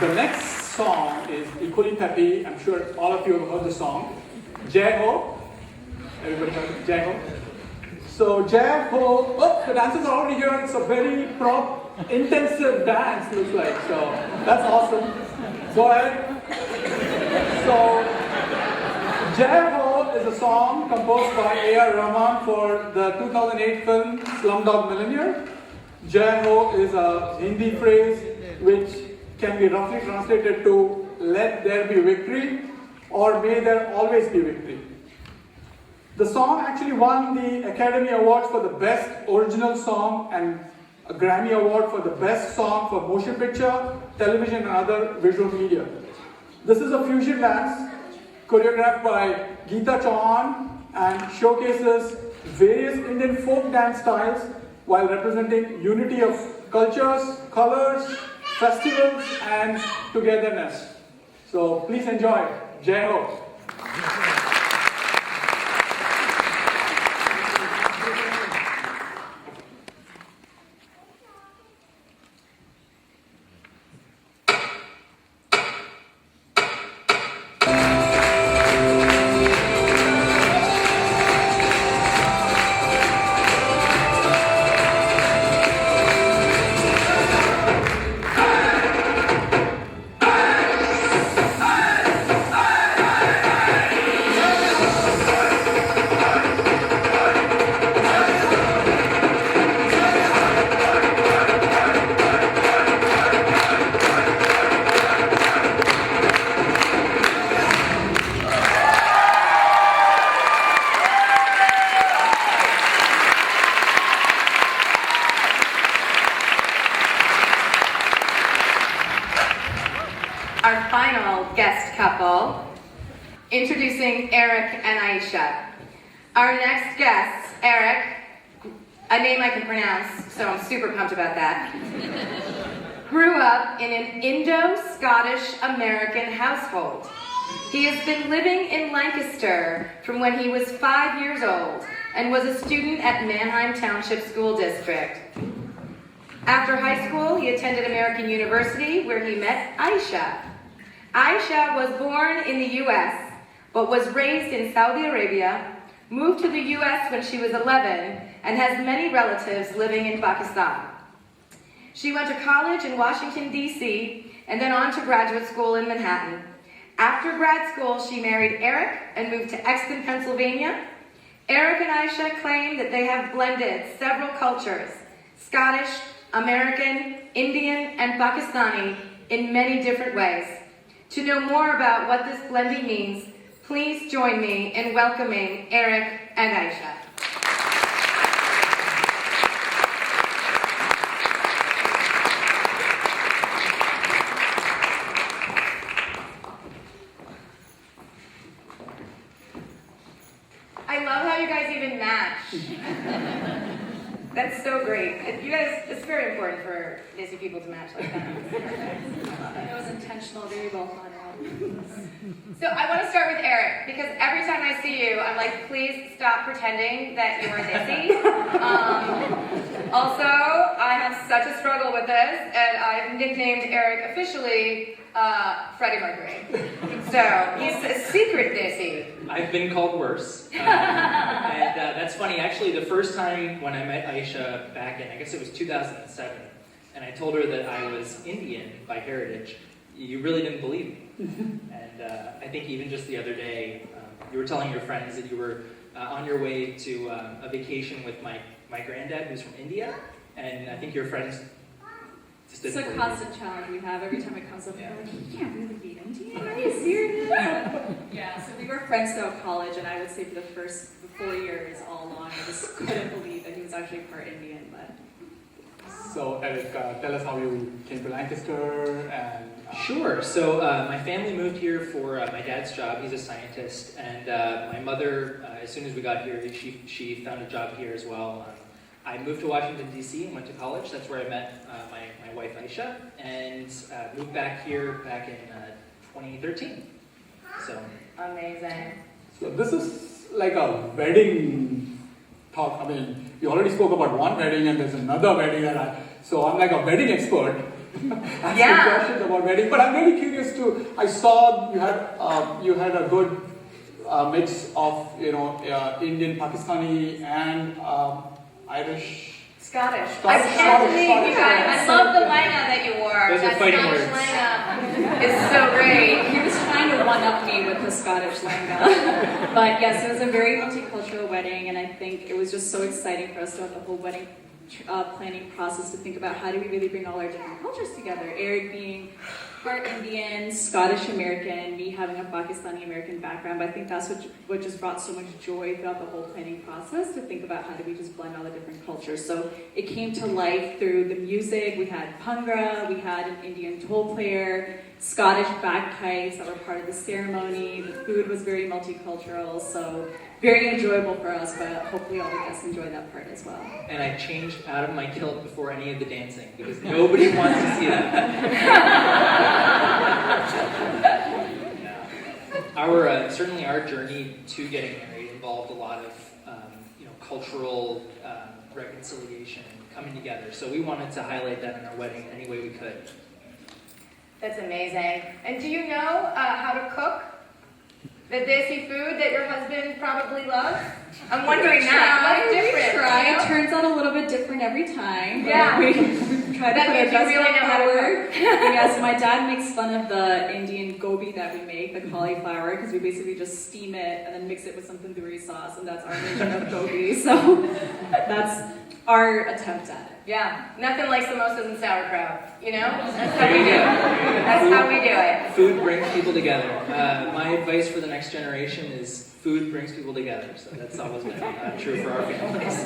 The next song is equally peppy. I'm sure all of you have heard the song. Jai Ho. Everybody heard Jai Ho? So Jai Ho, oh, the dancers are already here. It's a very intensive dance, looks like. So that's awesome. Go ahead. So Jai Ho is a song composed by A.R. Rahman for the 2008 film Slumdog Millionaire. Jai Ho is a Hindi phrase which can be roughly translated to let there be victory or may there always be victory. The song actually won the Academy Awards for the Best Original Song and a Grammy Award for the Best Song for Motion Picture, Television and other visual media. This is a fusion dance choreographed by Geeta Chauhan and showcases various Indian folk dance styles while representing unity of cultures, colors, festivals and togetherness. So please enjoy. Jai Ho. Our final guest couple, introducing Eric and Aisha. Our next guests, Eric, a name I can pronounce, so I'm super pumped about that, grew up in an Indo-Scottish American household. He has been living in Lancaster from when he was 5 years old and was a student at Manheim Township School District. After high school, he attended American University where he met Aisha. Aisha was born in the US, but was raised in Saudi Arabia, moved to the US when she was 11, and has many relatives living in Pakistan. She went to college in Washington, D.C., and then on to graduate school in Manhattan. After grad school, she married Eric and moved to Exton, Pennsylvania. Eric and Aisha claim that they have blended several cultures, Scottish, American, Indian, and Pakistani, in many different ways. To know more about what this blending means, please join me in welcoming Eric and Aisha. I love how you guys even match. That's so great. You guys, it's very important for busy people to match like that. It was intentional, very well thought out. So I want to start with Eric, because every time I see you, I'm like, please stop pretending that you're Dizzy. Also, I have such a struggle with this, and I've nicknamed Eric officially Freddie Mercury. So he's a secret Dizzy. I've been called worse. And that's funny. Actually, the first time when I met Aisha back in, I guess it was 2007, and I told her that I was Indian by heritage, you really didn't believe me. And I think even just the other day, you were telling your friends that you were on your way to a vacation with my granddad, who's from India, and I think your friends just It's didn't a believe constant challenge we have every time it comes up. Yeah. We're like, you can't really be Indian. Are you serious? Yeah, so we were friends throughout college, and I would say for the first 4 years all along, I just couldn't believe that he was actually part Indian. But So Eric, tell us how you came to Lancaster and... Sure. So my family moved here for my dad's job. He's a scientist, and my mother, as soon as we got here, she found a job here as well. I moved to Washington, D.C. and went to college. That's where I met my wife, Aisha, and moved back here back in 2013. So Amazing. So this is like a wedding talk. I mean, you already spoke about one wedding and there's another wedding. So I'm like a wedding expert. Yeah. questions about wedding. But I'm really curious too. I saw you had a good mix of Indian, Pakistani, and Irish. Scottish. I Scottish, can't Scottish, believe you guys. Scottish. I love the langa that you wore. Those are That fighting Scottish words. langa. It's so great. He was trying to one-up me with the Scottish langa. But yes, it was a very multicultural wedding, and I think it was just so exciting for us throughout the whole wedding planning process to think about how do we really bring all our different cultures together. Eric being part Indian, Scottish American, me having a Pakistani American background. But I think that's what just brought so much joy throughout the whole planning process, to think about how do we just blend all the different cultures. So it came to life through the music. We had Bhangra, we had an Indian toll player, Scottish bagpipes that were part of the ceremony. The food was very multicultural, so very enjoyable for us, but hopefully all the guests enjoy that part as well. And I changed out of my kilt before any of the dancing because nobody wants to see that. Certainly our journey to getting married involved a lot of cultural reconciliation and coming together. So we wanted to highlight that in our wedding any way we could. That's amazing. And do you know how to cook the desi food that your husband probably loves? I'm wondering that. What's different? We try. It turns out a little bit different every time. Yeah. We try to That put means our you best really foot know how to forward. Yes, my dad makes fun of the Indian gobi that we make, the cauliflower, because we basically just steam it and then mix it with some tandoori sauce, and that's our version of gobi. So that's our attempt at it. Yeah, nothing like samosas and sauerkraut, That's how we do it. That's how we do it. Food brings people together. My advice for the next generation is food brings people together. So that's always been true for our families.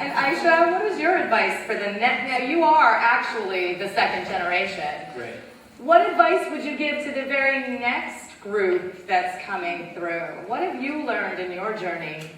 And Aisha, what is your advice for the next? Now, you are actually the second generation. Right. What advice would you give to the very next group that's coming through? What have you learned in your journey?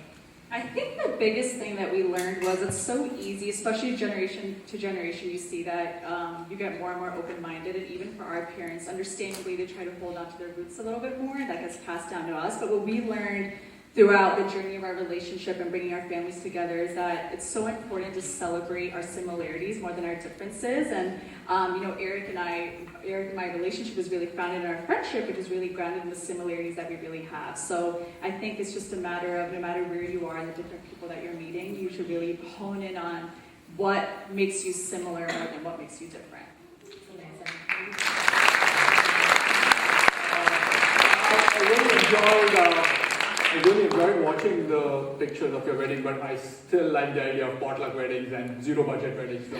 I think the biggest thing that we learned was it's so easy, especially generation to generation, you see that you get more and more open-minded, and even for our parents, understandably, they try to hold on to their roots a little bit more. That gets passed down to us. But what we learned throughout the journey of our relationship and bringing our families together is that it's so important to celebrate our similarities more than our differences. And Eric and my relationship is really founded in our friendship, which is really grounded in the similarities that we really have. So I think it's just a matter of, no matter where you are and the different people that you're meeting, you should really hone in on what makes you similar more than what makes you different. I really enjoyed watching the pictures of your wedding, but I still like the idea of potluck weddings and zero budget weddings. So.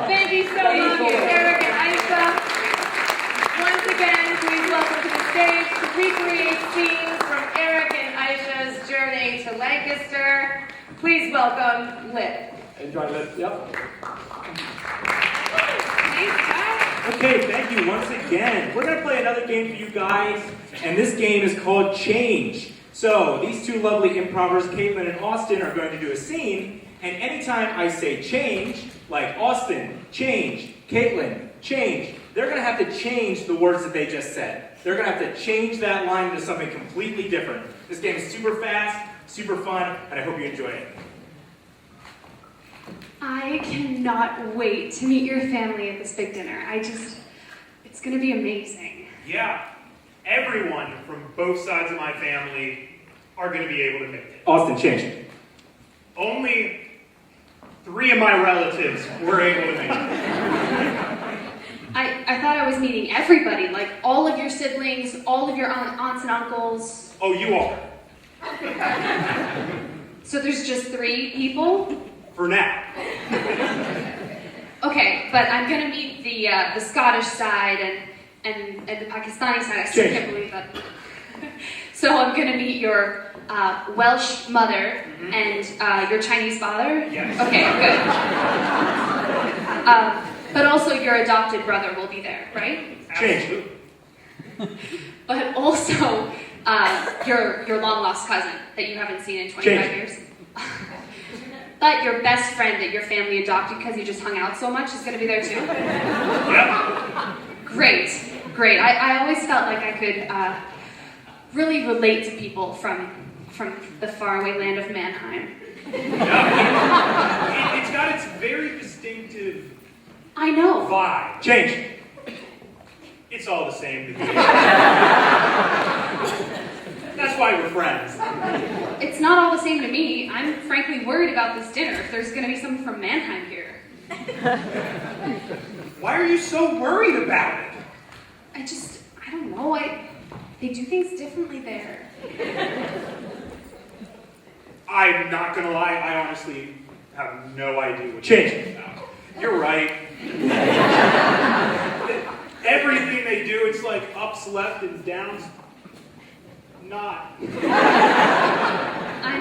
Thank you so much, Eric and Aisha. Once again, please welcome to the stage to recreate scenes from Eric and Aisha's journey to Lancaster. Please welcome Lip. Enjoy it. Yep. Okay, thank you once again. We're going to play another game for you guys, and this game is called Change. So, these two lovely improvers, Caitlin and Austin, are going to do a scene, and anytime I say change, like Austin, change, Caitlin, change, they're going to have to change the words that they just said. They're going to have to change that line into something completely different. This game is super fast, super fun, and I hope you enjoy it. I cannot wait to meet your family at this big dinner. It's gonna be amazing. Yeah, everyone from both sides of my family are going to be able to make it. Austin, change. Only 3 of my relatives were able to make it. I thought I was meeting everybody, like all of your siblings, all of your aunts and uncles. Oh, you are. So there's just 3 people? For now. Okay, but I'm gonna meet the Scottish side and the Pakistani side. I still can't believe that. So I'm gonna meet your Welsh mother and your Chinese father. Yes. Okay, good. But also your adopted brother will be there, right? Change. But also your long lost cousin that you haven't seen in 25 years. But your best friend that your family adopted because you just hung out so much is going to be there too? Yep. Great. I always felt like I could really relate to people from the faraway land of Mannheim. Yeah. It's got its very distinctive I know. vibe. Change. It's all the same to me. That's why we're friends. It's not all the same to me. I'm frankly worried about this dinner if there's going to be someone from Mannheim here. Why are you so worried about it? I don't know. They do things differently there. I'm not gonna lie, I honestly have no idea what Change. you're talking about. You're right. Everything they do, it's like ups left and downs not. I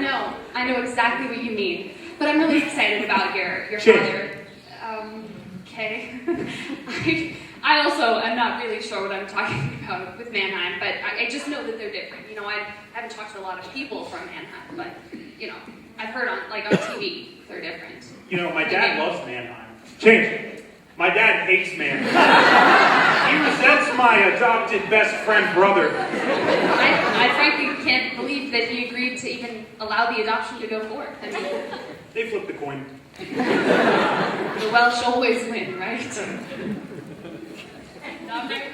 know exactly what you mean. But I'm really excited about your Change. father. Okay. I also am not really sure what I'm talking about with Mannheim, but I just know that they're different. You know, I haven't talked to a lot of people from Mannheim, but, you know, I've heard on TV they're different. You know, my dad loves Mannheim. Change. My dad hates Mannheim. He resents my adopted best friend brother. I frankly can't believe that he agreed to even allow the adoption to go forward. I mean, They flipped the coin. the Welsh always win, right?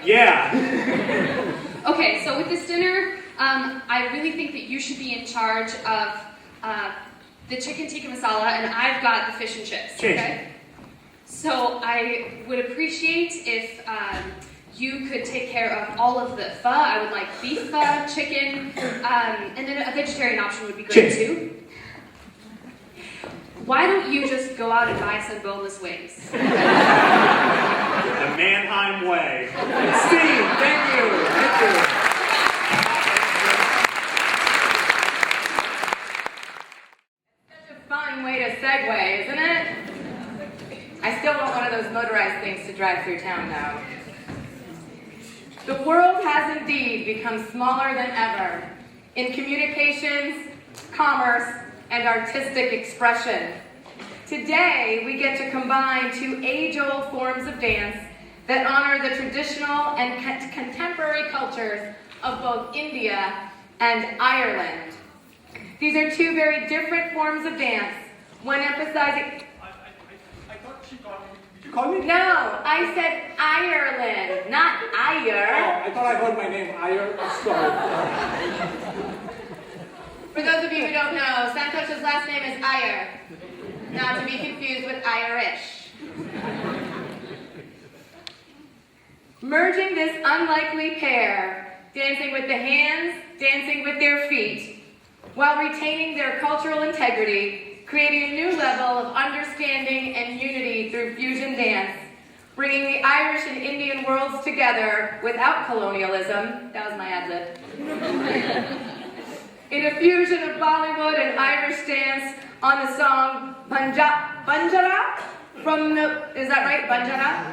Yeah. Okay, so with this dinner, I really think that you should be in charge of the chicken tikka masala, and I've got the fish and chips. Change. Okay. So I would appreciate if you could take care of all of the pho. I would like beef pho, chicken, and then a vegetarian option would be great Change. too. Why don't you just go out and buy some boneless wings? The Mannheim way. Steve, thank you. Thank you. Such a fun way to segue, isn't it? I still want one of those motorized things to drive through town now. The world has indeed become smaller than ever in communications, commerce, and artistic expression. Today, we get to combine two age-old forms of dance that honor the traditional and contemporary cultures of both India and Ireland. These are two very different forms of dance, one emphasizing... I thought she called me. Did you call me? No, I said Ireland, not Ire. Oh, I thought I heard my name. Iyer. Sorry. For those of you who don't know, Santosh's last name is Iyer, not to be confused with Irish. Merging this unlikely pair, dancing with the hands, dancing with their feet, while retaining their cultural integrity, creating a new level of understanding and unity through fusion dance, bringing the Irish and Indian worlds together without colonialism. That was my ad-lib. In a fusion of Bollywood and Irish dance on the song Banjara from the, is that right, Banjara?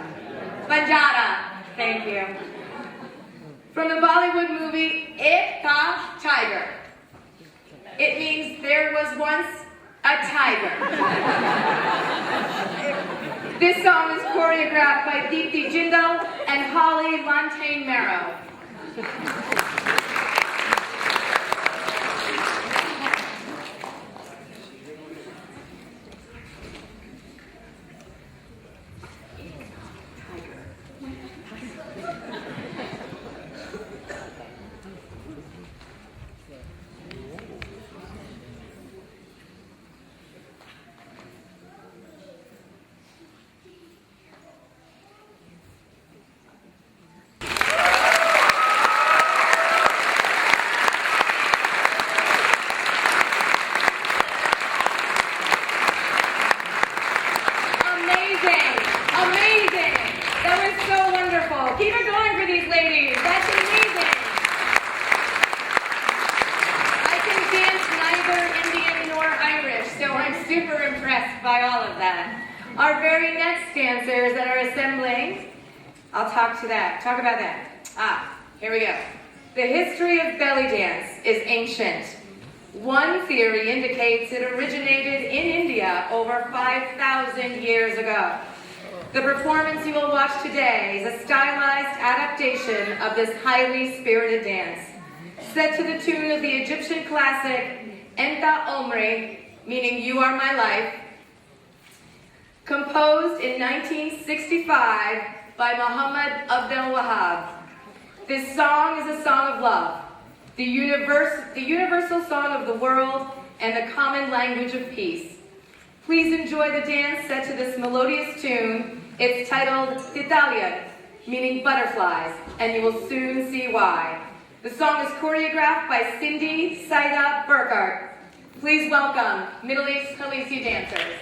Banjara, thank you. From the Bollywood movie Ek Tha Tiger. It means there was once a tiger. This song is choreographed by Deepthi Jindal and Holly Lantain Marrow. Keep it going for these ladies. That's amazing. I can dance neither Indian nor Irish, so I'm super impressed by all of that. Our very next dancers that are assembling, I'll talk about that. Here we go. The history of belly dance is ancient. One theory indicates it originated in India over 5,000 years ago. The performance you will watch today is a stylized adaptation of this highly spirited dance, set to the tune of the Egyptian classic Enta Omri, meaning You Are My Life, composed in 1965 by Muhammad Abdel Wahab. This song is a song of love, the universal song of the world and the common language of peace. Please enjoy the dance set to this melodious tune. It's titled Titalian, meaning butterflies, and you will soon see why. The song is choreographed by Cindy Saida Burkhardt. Please welcome Middle East Khaleesi dancers.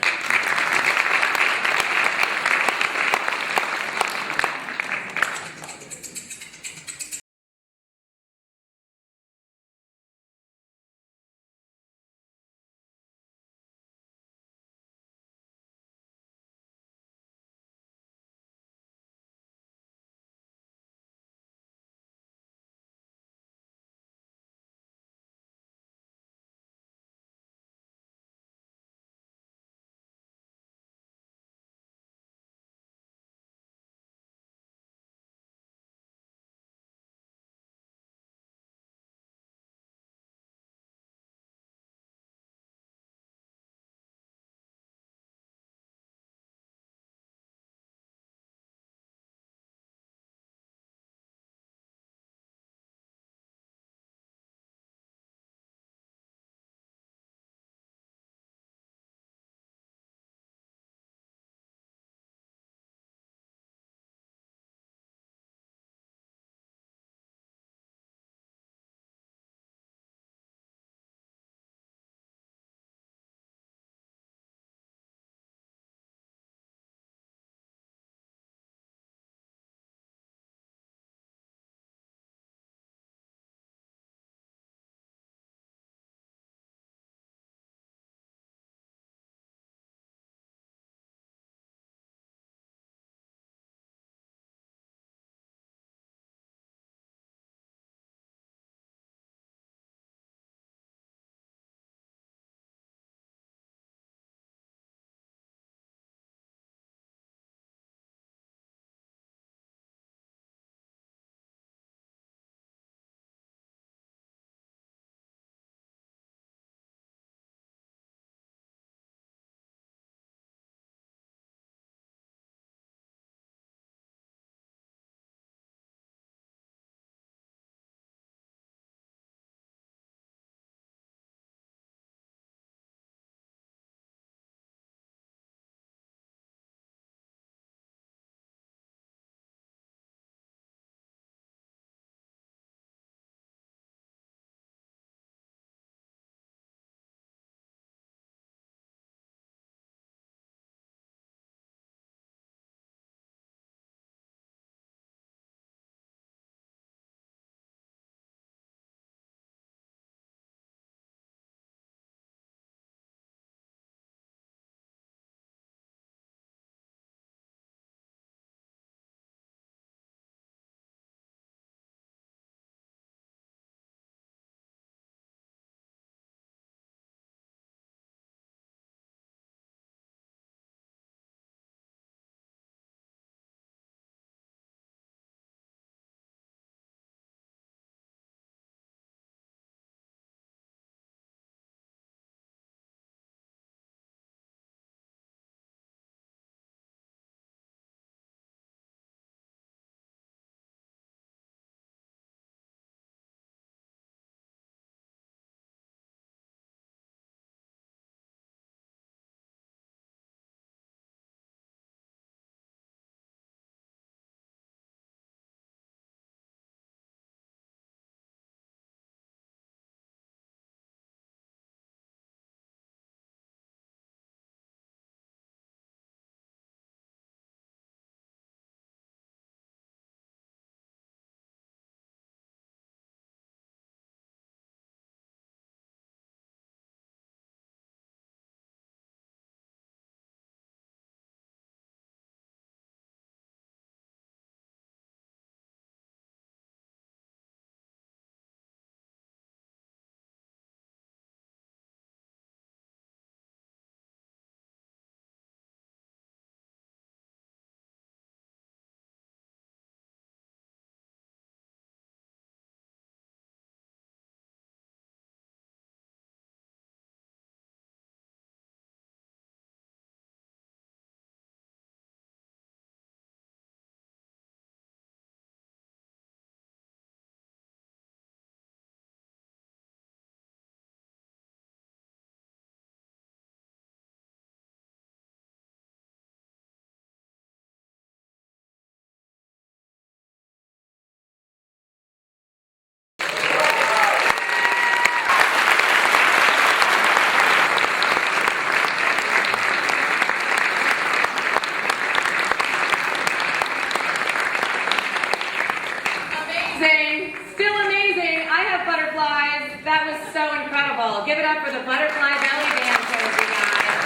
that was so incredible. Give it up for the butterfly belly dancers, you guys.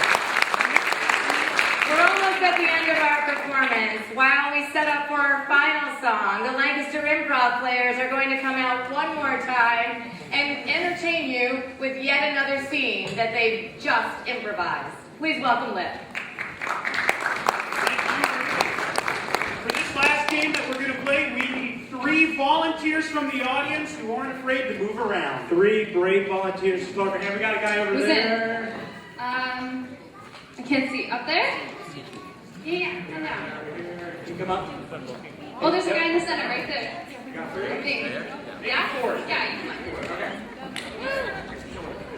We're almost at the end of our performance. While we set up for our final song, the Lancaster improv players are going to come out one more time and entertain you with yet another scene that they've just improvised. Please welcome Liv. For this last game that we're going to play, we need 3 volunteers from the audience who aren't afraid to move around. 3 brave volunteers. Just throw up your hand. We got a guy over Who's there. I can't see. Up there? Yeah, come down. You come up. Oh, there's a guy in the center right there. You got 3? I think. Yeah? Yeah, you come on.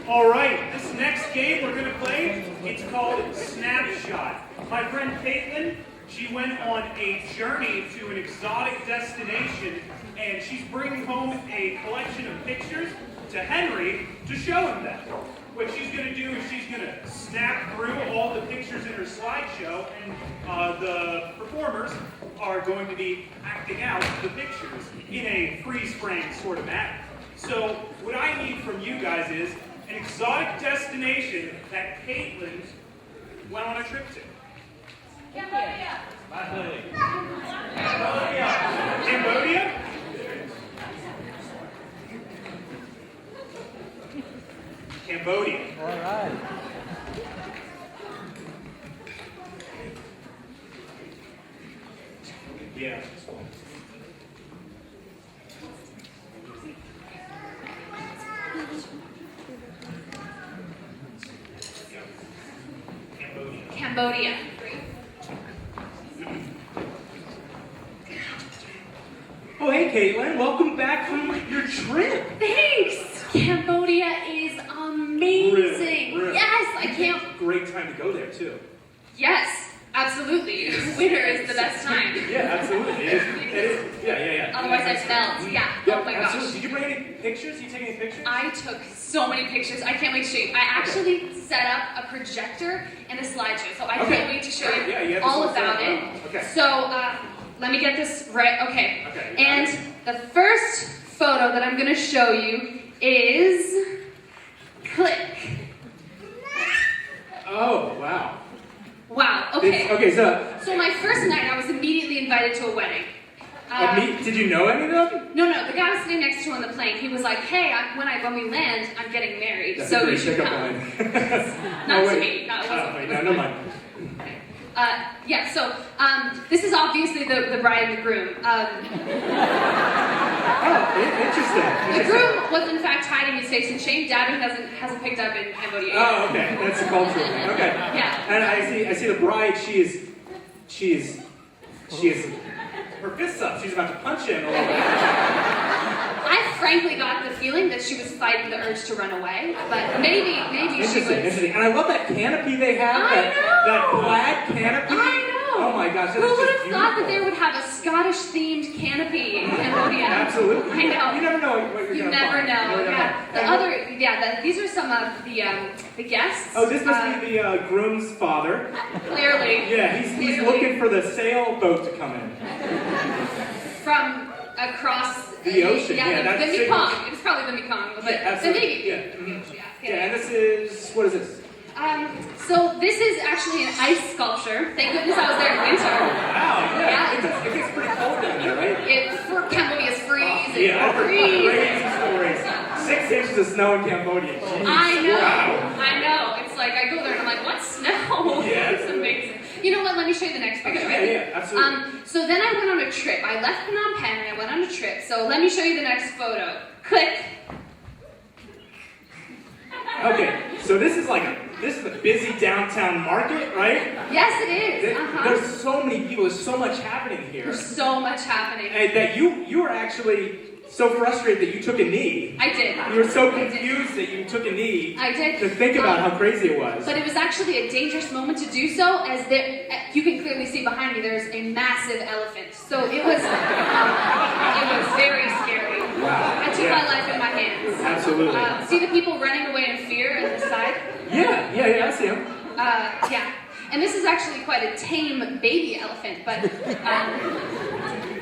All right, this next game we're going to play, it's called Snapshot. My friend Caitlin, she went on a journey to an exotic destination, and she's bringing home a collection of pictures to Henry to show him them. What she's going to do is she's going to snap through all the pictures in her slideshow, and the performers are going to be acting out the pictures in a freeze-frame sort of manner. So what I need from you guys is an exotic destination that Caitlin went on a trip to. Cambodia. Cambodia? Cambodia. All right. Yeah. Cambodia. Oh, hey, Caitlin. Welcome back from your trip. Thanks! Cambodia is amazing. Really? Yes, I can't. Great time to go there, too. Yes, absolutely. Winter is the best time. Yeah, absolutely. It is. Yeah. Otherwise, I melt. Yeah. Yep, Oh my absolutely. gosh. Did you bring any pictures? Did you take any pictures? I took so many pictures. I can't wait to show you. I actually set up a projector and a slideshow, so I can't wait to show you Yeah, you have all this all about set it. up. Okay. So let me get this right. Okay. Okay. And the first photo that I'm going to show you is click. Oh, wow. Wow. Okay. Okay, so So my first night, I was immediately invited to a wedding. did you know any of them? No, the guy I was sitting next to on the plane, he was like, "Hey, when we land, I'm getting married, That's so a you great should pickup come." line. Not to wait. me. No, it wasn't. Wait, it no, wasn't never mind. Okay. Yeah. So this is obviously the bride and the groom. Interesting. The groom was in fact hiding his face in shame. Dabbing hasn't picked up in Cambodia. Oh, okay. That's a cultural thing. Okay. Yeah. And I see the bride. She is her fists up. She's about to punch him. I frankly got the feeling that she was fighting the urge to run away, but maybe she was. Interesting. And I love that canopy they have. I know. That plaid canopy. I know. Oh my gosh. Who would have thought that they would have a Scottish-themed canopy in Cambodia? Absolutely. I know. You never know what you're You gonna never find. know. You never Yeah. These are some of the guests. Oh, this must be the groom's father. Clearly. Yeah, he's Clearly. looking for the sailboat to come in. From across The ocean, yeah, the that's Mekong. It was probably the Mekong, but Yeah, absolutely. the Navy. Yeah. Mhm. Yeah. Yeah, and this is, what is this? So this is actually an ice sculpture. Thank goodness I was there in winter. Wow, Yeah. It gets pretty cold down there, right? For Cambodia's freezing. Yeah, I've heard freezing. crazy stories. 6 inches of snow in Cambodia. Jeez. I know. Wow. I know. It's like I go there and I'm like, what snow? Yeah. It's amazing. You know what? Let me show you the next picture. Okay, yeah, absolutely. So then I went on a trip. I left Phnom Penh and I went on a trip. So let me show you the next photo. Click. Okay, so this is a busy downtown market, right? Yes, it is. There's so many people, there's so much happening here. There's so much happening. And that you were actually so frustrated that you took a knee. I did. You were so I did. confused that you took a knee. I did. To think about how crazy it was. But it was actually a dangerous moment to do so, as there, you can clearly see behind me, there's a massive elephant. So it was very scary. Wow. I took my life in my hands. Absolutely. See the people running away in fear at the side? Yeah, I see him. Yeah. And this is actually quite a tame baby elephant, but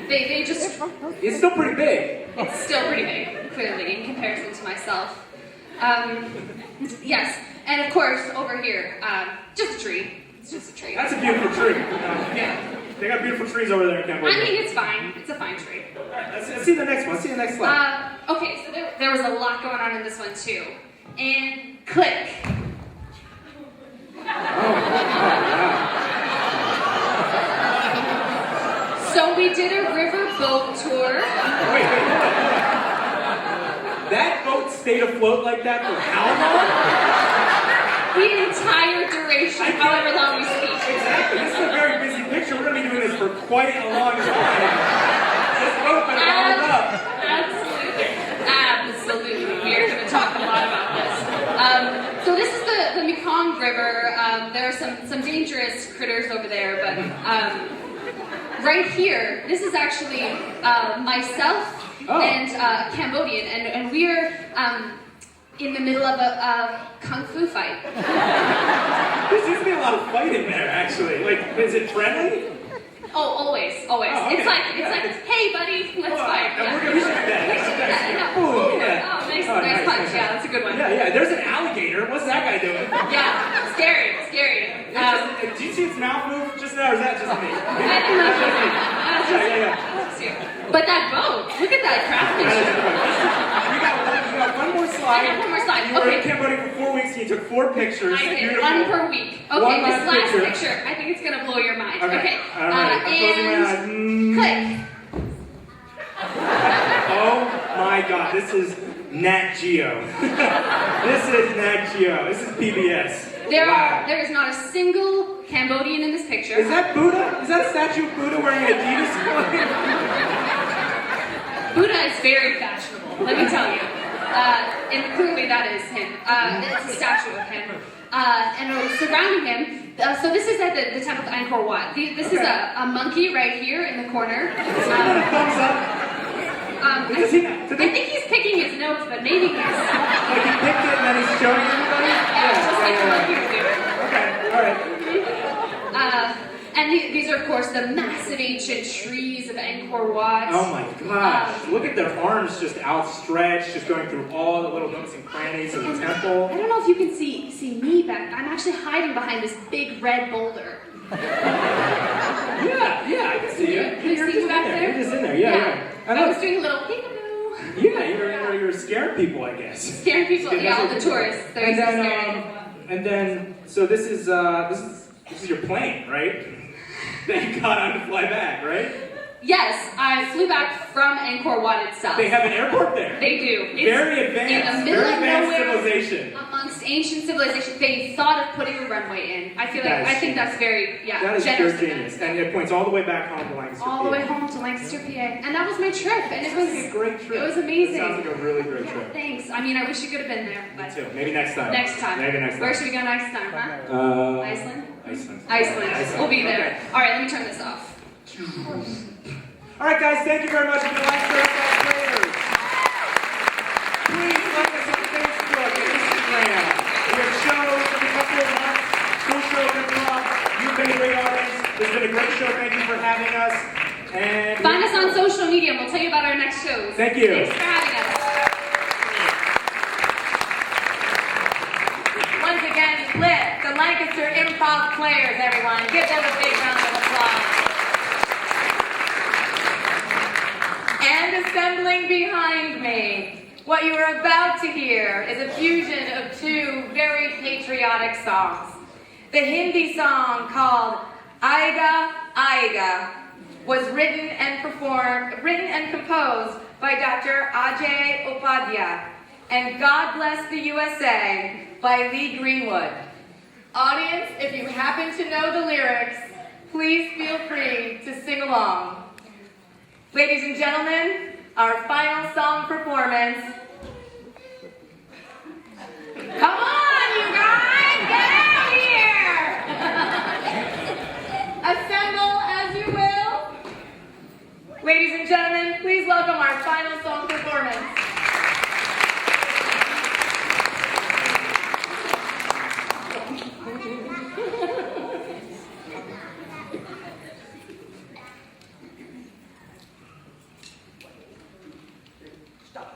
they just... It's still pretty big. It's still pretty big, clearly, in comparison to myself. Yes, and of course, over here, just a tree. It's just a tree. That's a beautiful tree. Yeah. They got beautiful trees over there in Cambodia. I mean, it's fine. It's a fine tree. Alright, let's see the next one. See the next slide. Okay, so there was a lot going on in this one too. And click. So we did a river boat tour. Wait. That boat stayed afloat like that for how long? The entire duration, however long we speak. Exactly. This is a very busy picture. We're going to be doing this for quite a long time. This boat better hold up. Absolutely. We are going to talk a lot about this. So this is the Mekong River. There are some dangerous critters over there, but right here, this is actually myself and Cambodian, and we are in the middle of a kung fu fight. There seems to be a lot of fight in there, actually. Like, is it friendly? Oh, always. Oh, okay. It's like, hey, buddy, let's fight. And we're going to shoot that. We should do that. Yeah. Ooh, yeah. Oh, nice punch. Yeah, that's a good one. Yeah. There's an alligator. What's that guy doing? Yeah, scary. Did you see its mouth move just now, or is that just me? I didn't know Yeah. But that boat, look at that craftsmanship. We got one more slide. I got one more slide. You were Okay. in Cambodia for 4 weeks and you took 4 pictures. I did, Beautiful. one per week. Okay, One this last last picture. picture, I think it's gonna blow your mind. Okay. All right. I'm closing my eyes. Click. Oh my God, this is Nat Geo. This is Nat Geo. This is PBS. There is not a single Cambodian in this picture. Is that Buddha? Is that a statue of Buddha wearing an Adidas clothing? Buddha is very fashionable, let me tell you. And clearly that is him. It's a statue of him. And surrounding him, so this is at the temple of Angkor Wat. This is a monkey right here in the corner. Thumbs up. I think he's picking his nose, but maybe he's... Like he picked it and then he's showing everybody? Just like the monkey would do. Okay, alright. And these are, of course, the massive ancient trees of Angkor Wat. Oh my gosh. Look at their arms just outstretched, just going through all the little nooks and crannies of the temple. I don't know if you can see me back. I'm actually hiding behind this big red boulder. Yeah, I can see you. Can you see you back there? You're just in there, yeah. I was doing a little peekaboo. Yeah, you're scaring people, I guess. Scaring people, yeah, all the tourists. They're scared. And then, so this is your plane, right? That you got on to fly back, right? Yes, I flew back from Angkor Wat itself. They have an airport there. They do. It's very advanced. In the middle very of advanced nowhere, civilization. amongst ancient civilization. They thought of putting a runway in. I feel like I think that's very that is generous. pure genius, and it points all the way back home to Lancaster. All the way home to Lancaster, PA, and that was my trip, and it was a great trip. It was amazing. It sounds like a really great trip. Thanks. I mean, I wish you could have been there. Me too. Maybe next time. Next time. Maybe next time. Where should we go next time, huh? Iceland. Iceland. We'll be there. Okay. All right, let me turn this off. All right, guys. Thank you very much. If you like Utsav players, please like us on Facebook and Instagram. We have shows every couple of months. Cool show improv. You've been a great audience. It's been a great show. Thank you for having us. And Find us on social media, and we'll tell you about our next shows. Thank you. Thanks for having us. Once again, the Lancaster improv players, everyone. Give them a big round of applause. And assembling behind me, what you are about to hear is a fusion of two very patriotic songs. The Hindi song called Aiga Aiga was written and composed by Dr. Ajay Upadhyay, and God Bless the USA by Lee Greenwood. Audience, if you happen to know the lyrics, please feel free to sing along. Ladies and gentlemen, our final song performance. Come on, you guys, get out here! Assemble as you will. Ladies and gentlemen, please welcome our final song performance. Stop.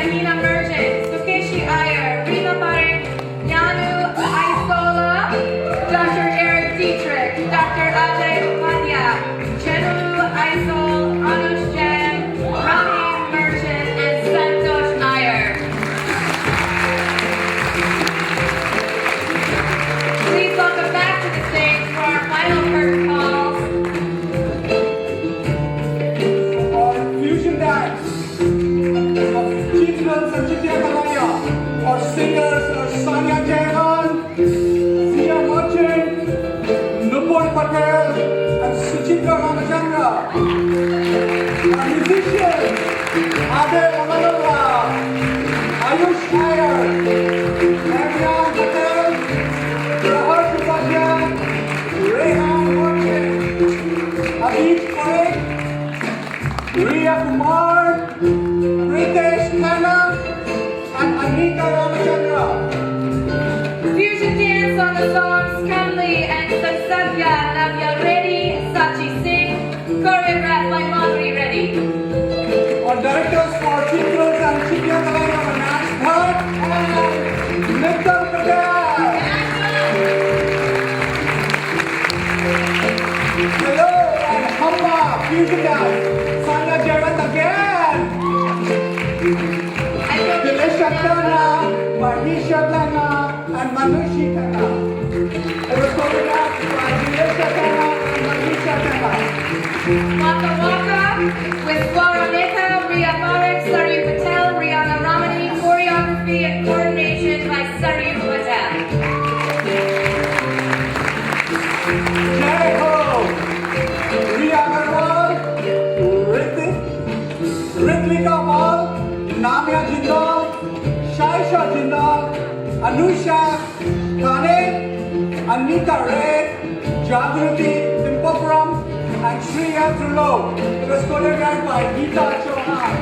Rahina Merchant, Sukeshi Iyer, Rima Parek, Yanu Aisola, Dr. Eric Dietrich, Dr. Ajay Upadhyay, Chenu Aisol, Anush Jain, Rahim Merchant, and Santosh Iyer. Please welcome back to the stage for our final curtain calls. Or fusion dance, or Chitral Sanchitya Kalaya, or singers or Sanya Jaivan, Zia Merchant, Nupur Patel, and Suchitra Ramachandra. Our musicians, Ade Amalova, Ayush Iyer, Emraan Patel, Rahar Upadhyay, Rehan Merchant, Abid Parek, Riya Kumar, Ritesh Khanna, and Anika Ramachandra. Fusion dance on the songs Kamli and Sansavya Navya Reddy, Sachi Singh, choreographed by Madhuri Reddy. Our directors for Chitras and Chitya Kalaya, Manash Bhatt and Mittal Patel. Hello and Hamba, fusion dance, Sanya Jagat again. Dinesh Khanna, Mahisha Khanna, and Manushi Khanna. It was choreographed by Dinesh Khanna and Mahisha Khanna. Waka Waka with Flora Mehta, Riya Parekh, Saryu Patel, Rihanna Ramani, choreography and coordination by Saryu Patel. Jai Ho! Riya Agarwal, Ritlika Mal, Namya Jindal, Shaisha Jindal, Anusha Kane, Anita Ray, Jagruti Timpapuram, and Shriya Dhrulo. It was choreographed by Geeta Chauhan.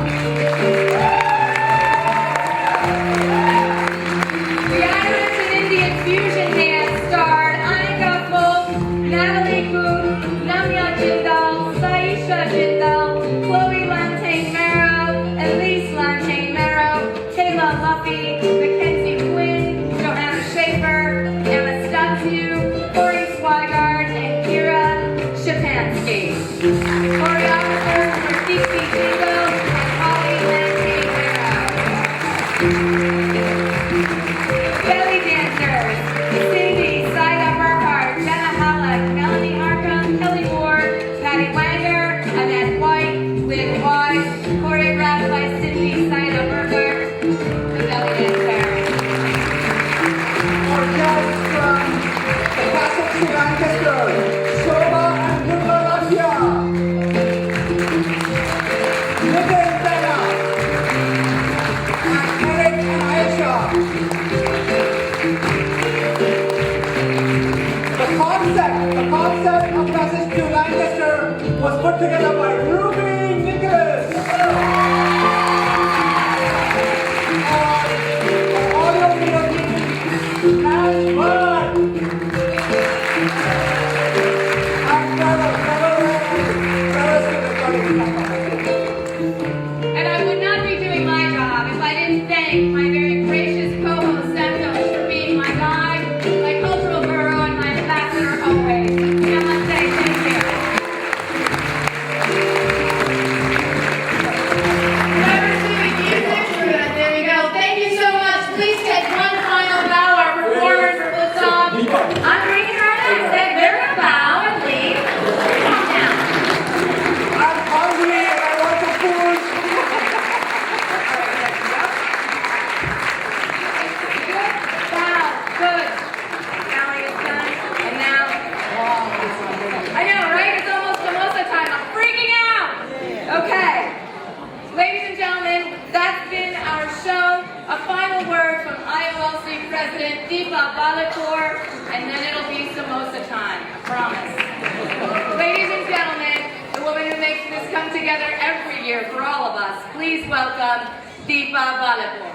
The Irish and Indian fusion dance starred Anika Folk, Natalie Booth, Namya Jindal, Saisha Jindal, Chloe Lantain Marrow, Elise Lantain Marrow, Kayla Luffy, Mackenzie Quinn, Johanna Schaefer, Emma Stutzu, Corey Swigard, and Kira Shapansky. Choreographers were Dixie Jingo and Holly Lantain Marrow. Belly dancers, Cindy, Saida Burkhart, Jenna Halleck, Melanie Arkham, Kelly Ward, Patty Wanger, Annette White, Lynn Wise, choreographed by Cindy, Saida Burkhart, the belly dancer. Our guests from the Classics of Lancaster, Shobha and Durga Rasia, Nitin Tena, and Eric and Aisha. The concept of Passage to Lancaster was put together by Ruby Nicholas. Audio video team, and Bud. And And I would not be doing my job if I didn't thank my very gracious co-host Santosh for being my guide, my cultural guru, and my ambassador always. And I must say thank you. Whoever's doing music, there we go. Thank you so much. Please take one final bow. Our performers for the song. I'm bringing her next. They're gonna bow and leave. Calm down. I'm hungry and I want some food. Wow, good. Now it's done. And now, I know, right? It's almost samosa time. I'm freaking out. Okay. Ladies and gentlemen, that's been our show. A final word from IOLC President Deepa Balakor, and then it'll be samosa time. I promise. Ladies and gentlemen, the woman who makes this come together every year for all of us, please welcome Deepa Balakor.